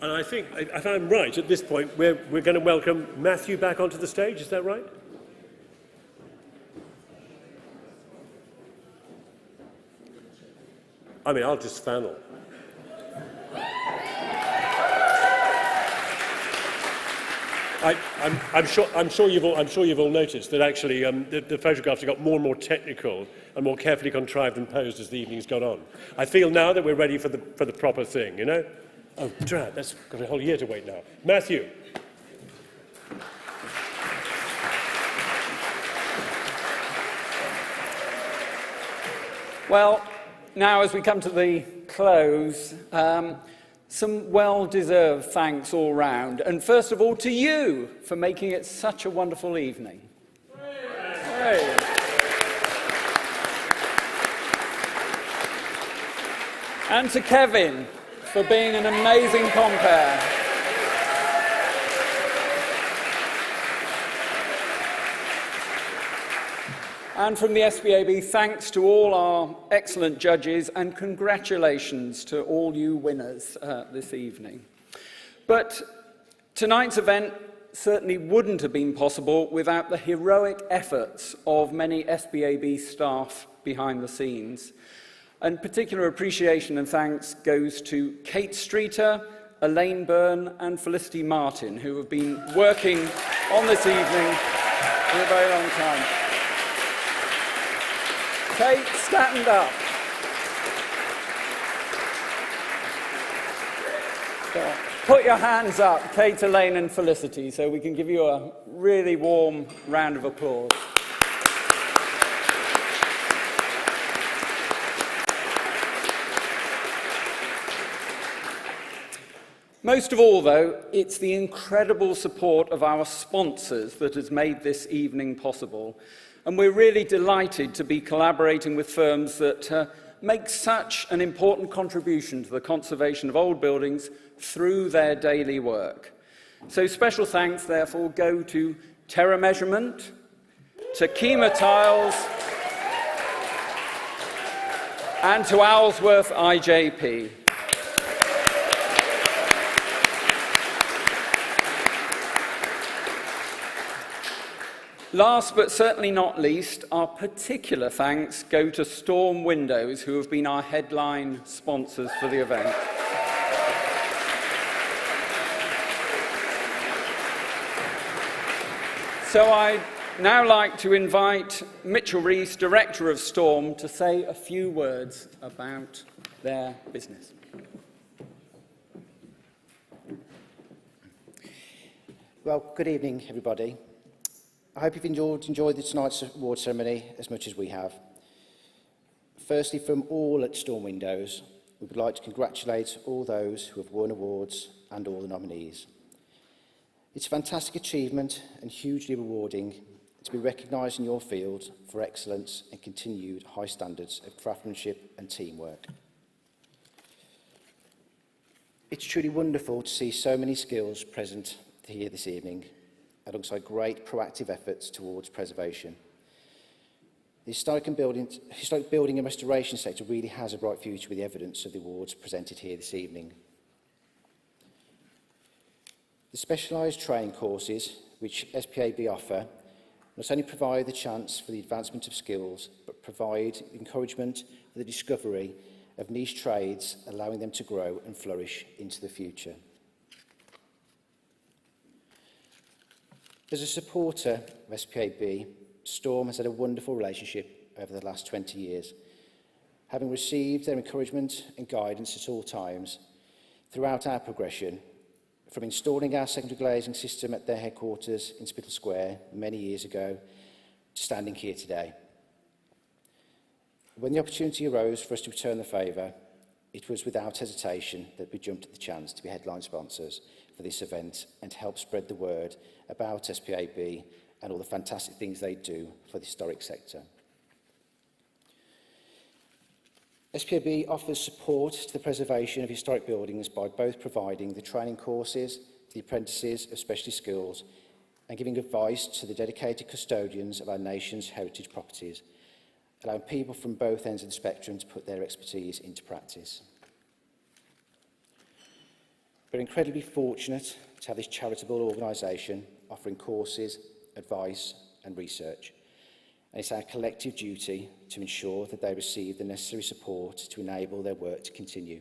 And I think, if I'm right, at this point, we're going to welcome Matthew back onto the stage. Is that right? I mean, I'll just fannel. I'm sure you've all noticed that actually the photographs have got more and more technical and more carefully contrived and posed as the evening's gone on. I feel now that we're ready for the proper thing, you know? Oh, drat, that's got a whole year to wait now. Matthew. Well, now as we come to the close, some well-deserved thanks all round. And first of all, to you for making it such a wonderful evening. Hey. And to Kevin for being an amazing compere. And from the SPAB, thanks to all our excellent judges and congratulations to all you winners this evening. But tonight's event certainly wouldn't have been possible without the heroic efforts of many SPAB staff behind the scenes. And particular appreciation and thanks goes to Kate Streeter, Elaine Byrne and Felicity Martin, who have been working on this evening for a very long time. Kate, stand up. Put your hands up, Kate, Elaine and Felicity, so we can give you a really warm round of applause. Most of all, though, it's the incredible support of our sponsors that has made this evening possible. And we're really delighted to be collaborating with firms that make such an important contribution to the conservation of old buildings through their daily work. So special thanks, therefore, go to Terra Measurement, to Kima Tiles, and to Owlsworth IJP. Last but certainly not least, our particular thanks go to Storm Windows, who have been our headline sponsors for the event. So I'd now like to invite Mitchell Rees, Director of Storm, to say a few words about their business. Well, good evening, everybody. I hope you've enjoyed tonight's award ceremony as much as we have. Firstly, from all at Storm Windows, we would like to congratulate all those who have won awards and all the nominees. It's a fantastic achievement and hugely rewarding to be recognised in your field for excellence and continued high standards of craftsmanship and teamwork. It's truly wonderful to see so many skills present here this evening, alongside great proactive efforts towards preservation. The historic building and restoration sector really has a bright future with the evidence of the awards presented here this evening. The specialised training courses which SPAB offer not only provide the chance for the advancement of skills, but provide encouragement for the discovery of niche trades, allowing them to grow and flourish into the future. As a supporter of SPAB, Storm has had a wonderful relationship over the last 20 years, having received their encouragement and guidance at all times throughout our progression, from installing our secondary glazing system at their headquarters in Spittal Square many years ago to standing here today. When the opportunity arose for us to return the favour, it was without hesitation that we jumped at the chance to be headline sponsors for this event and help spread the word about SPAB and all the fantastic things they do for the historic sector. SPAB offers support to the preservation of historic buildings by both providing the training courses for the apprentices of specialist skills and giving advice to the dedicated custodians of our nation's heritage properties, allowing people from both ends of the spectrum to put their expertise into practice. We're incredibly fortunate to have this charitable organisation offering courses, advice and research. And it's our collective duty to ensure that they receive the necessary support to enable their work to continue.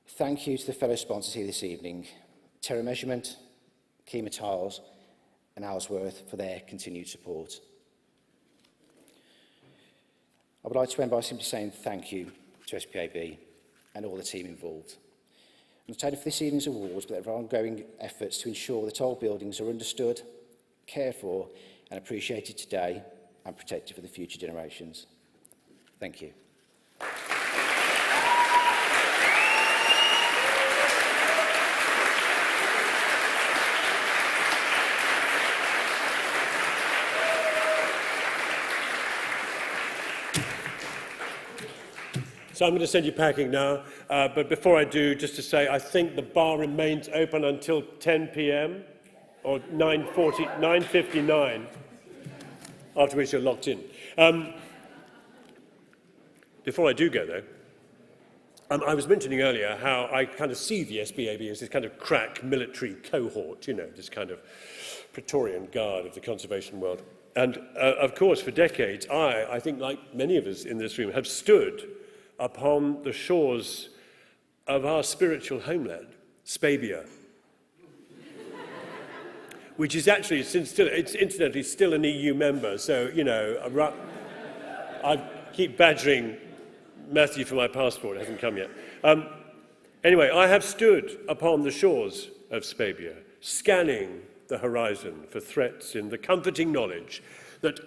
Thank you to the fellow sponsors here this evening, Terra Measurement, Kima Tiles and Owlsworth for their continued support. I would like to end by simply saying thank you to SPAB and all the team involved. Not only for this evening's awards, but their ongoing efforts to ensure that old buildings are understood, cared for and appreciated today and protected for the future generations. Thank you. So I'm going to send you packing now, but before I do, just to say, I think the bar remains open until 10 p.m. or 9:59, after which you're locked in. Before I do go, though, I was mentioning earlier how I kind of see the SPAB as this kind of crack military cohort, you know, this kind of Praetorian Guard of the conservation world. And, of course, for decades, I think, like many of us in this room, have stood upon the shores of our spiritual homeland, Spabia, which is actually, it's incidentally still an EU member, so, you know, I keep badgering Matthew for my passport, it hasn't come yet. Anyway, I have stood upon the shores of Spabia, scanning the horizon for threats in the comforting knowledge that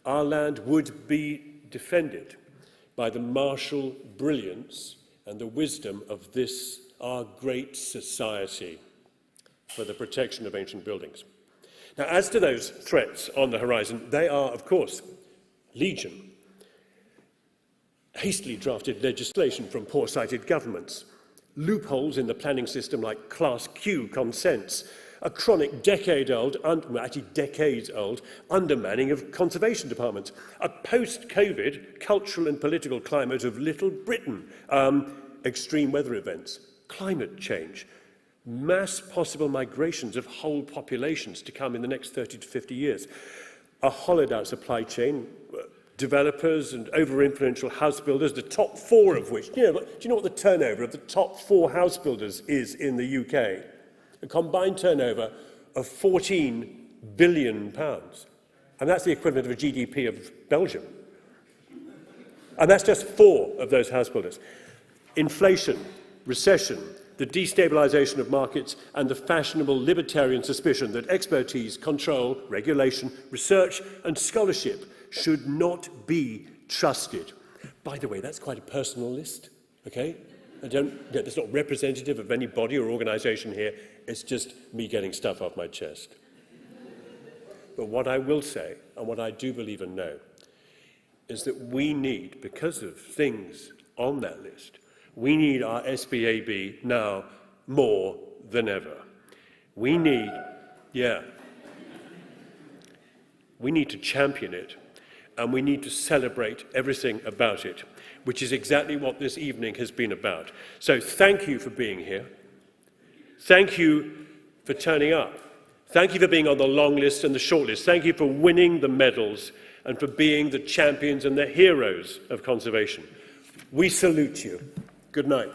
our land would be defended by the martial brilliance and the wisdom of this, our great society for the protection of ancient buildings. Now, as to those threats on the horizon, they are, of course, legion. Hastily drafted legislation from poor-sighted governments, loopholes in the planning system like Class Q consents, a chronic decades-old undermanning of conservation departments, a post-COVID cultural and political climate of Little Britain, extreme weather events, climate change, mass possible migrations of whole populations to come in the next 30 to 50 years, a hollowed-out supply chain, developers and over-influential house builders, the top four of which, do you know what the turnover of the top four house builders is in the UK? A combined turnover of £14 billion. And that's the equivalent of a GDP of Belgium. And that's just four of those house builders. Inflation, recession, the destabilisation of markets, and the fashionable libertarian suspicion that expertise, control, regulation, research, and scholarship should not be trusted. By the way, that's quite a personal list, okay? That's not representative of any body or organisation here. It's just me getting stuff off my chest. But what I will say, and what I do believe and know, is that we need, because of things on that list, we need our SPAB now more than ever. We need to champion it, and we need to celebrate everything about it, which is exactly what this evening has been about. So thank you for being here. Thank you for turning up. Thank you for being on the long list and the short list. Thank you for winning the medals and for being the champions and the heroes of conservation. We salute you. Good night.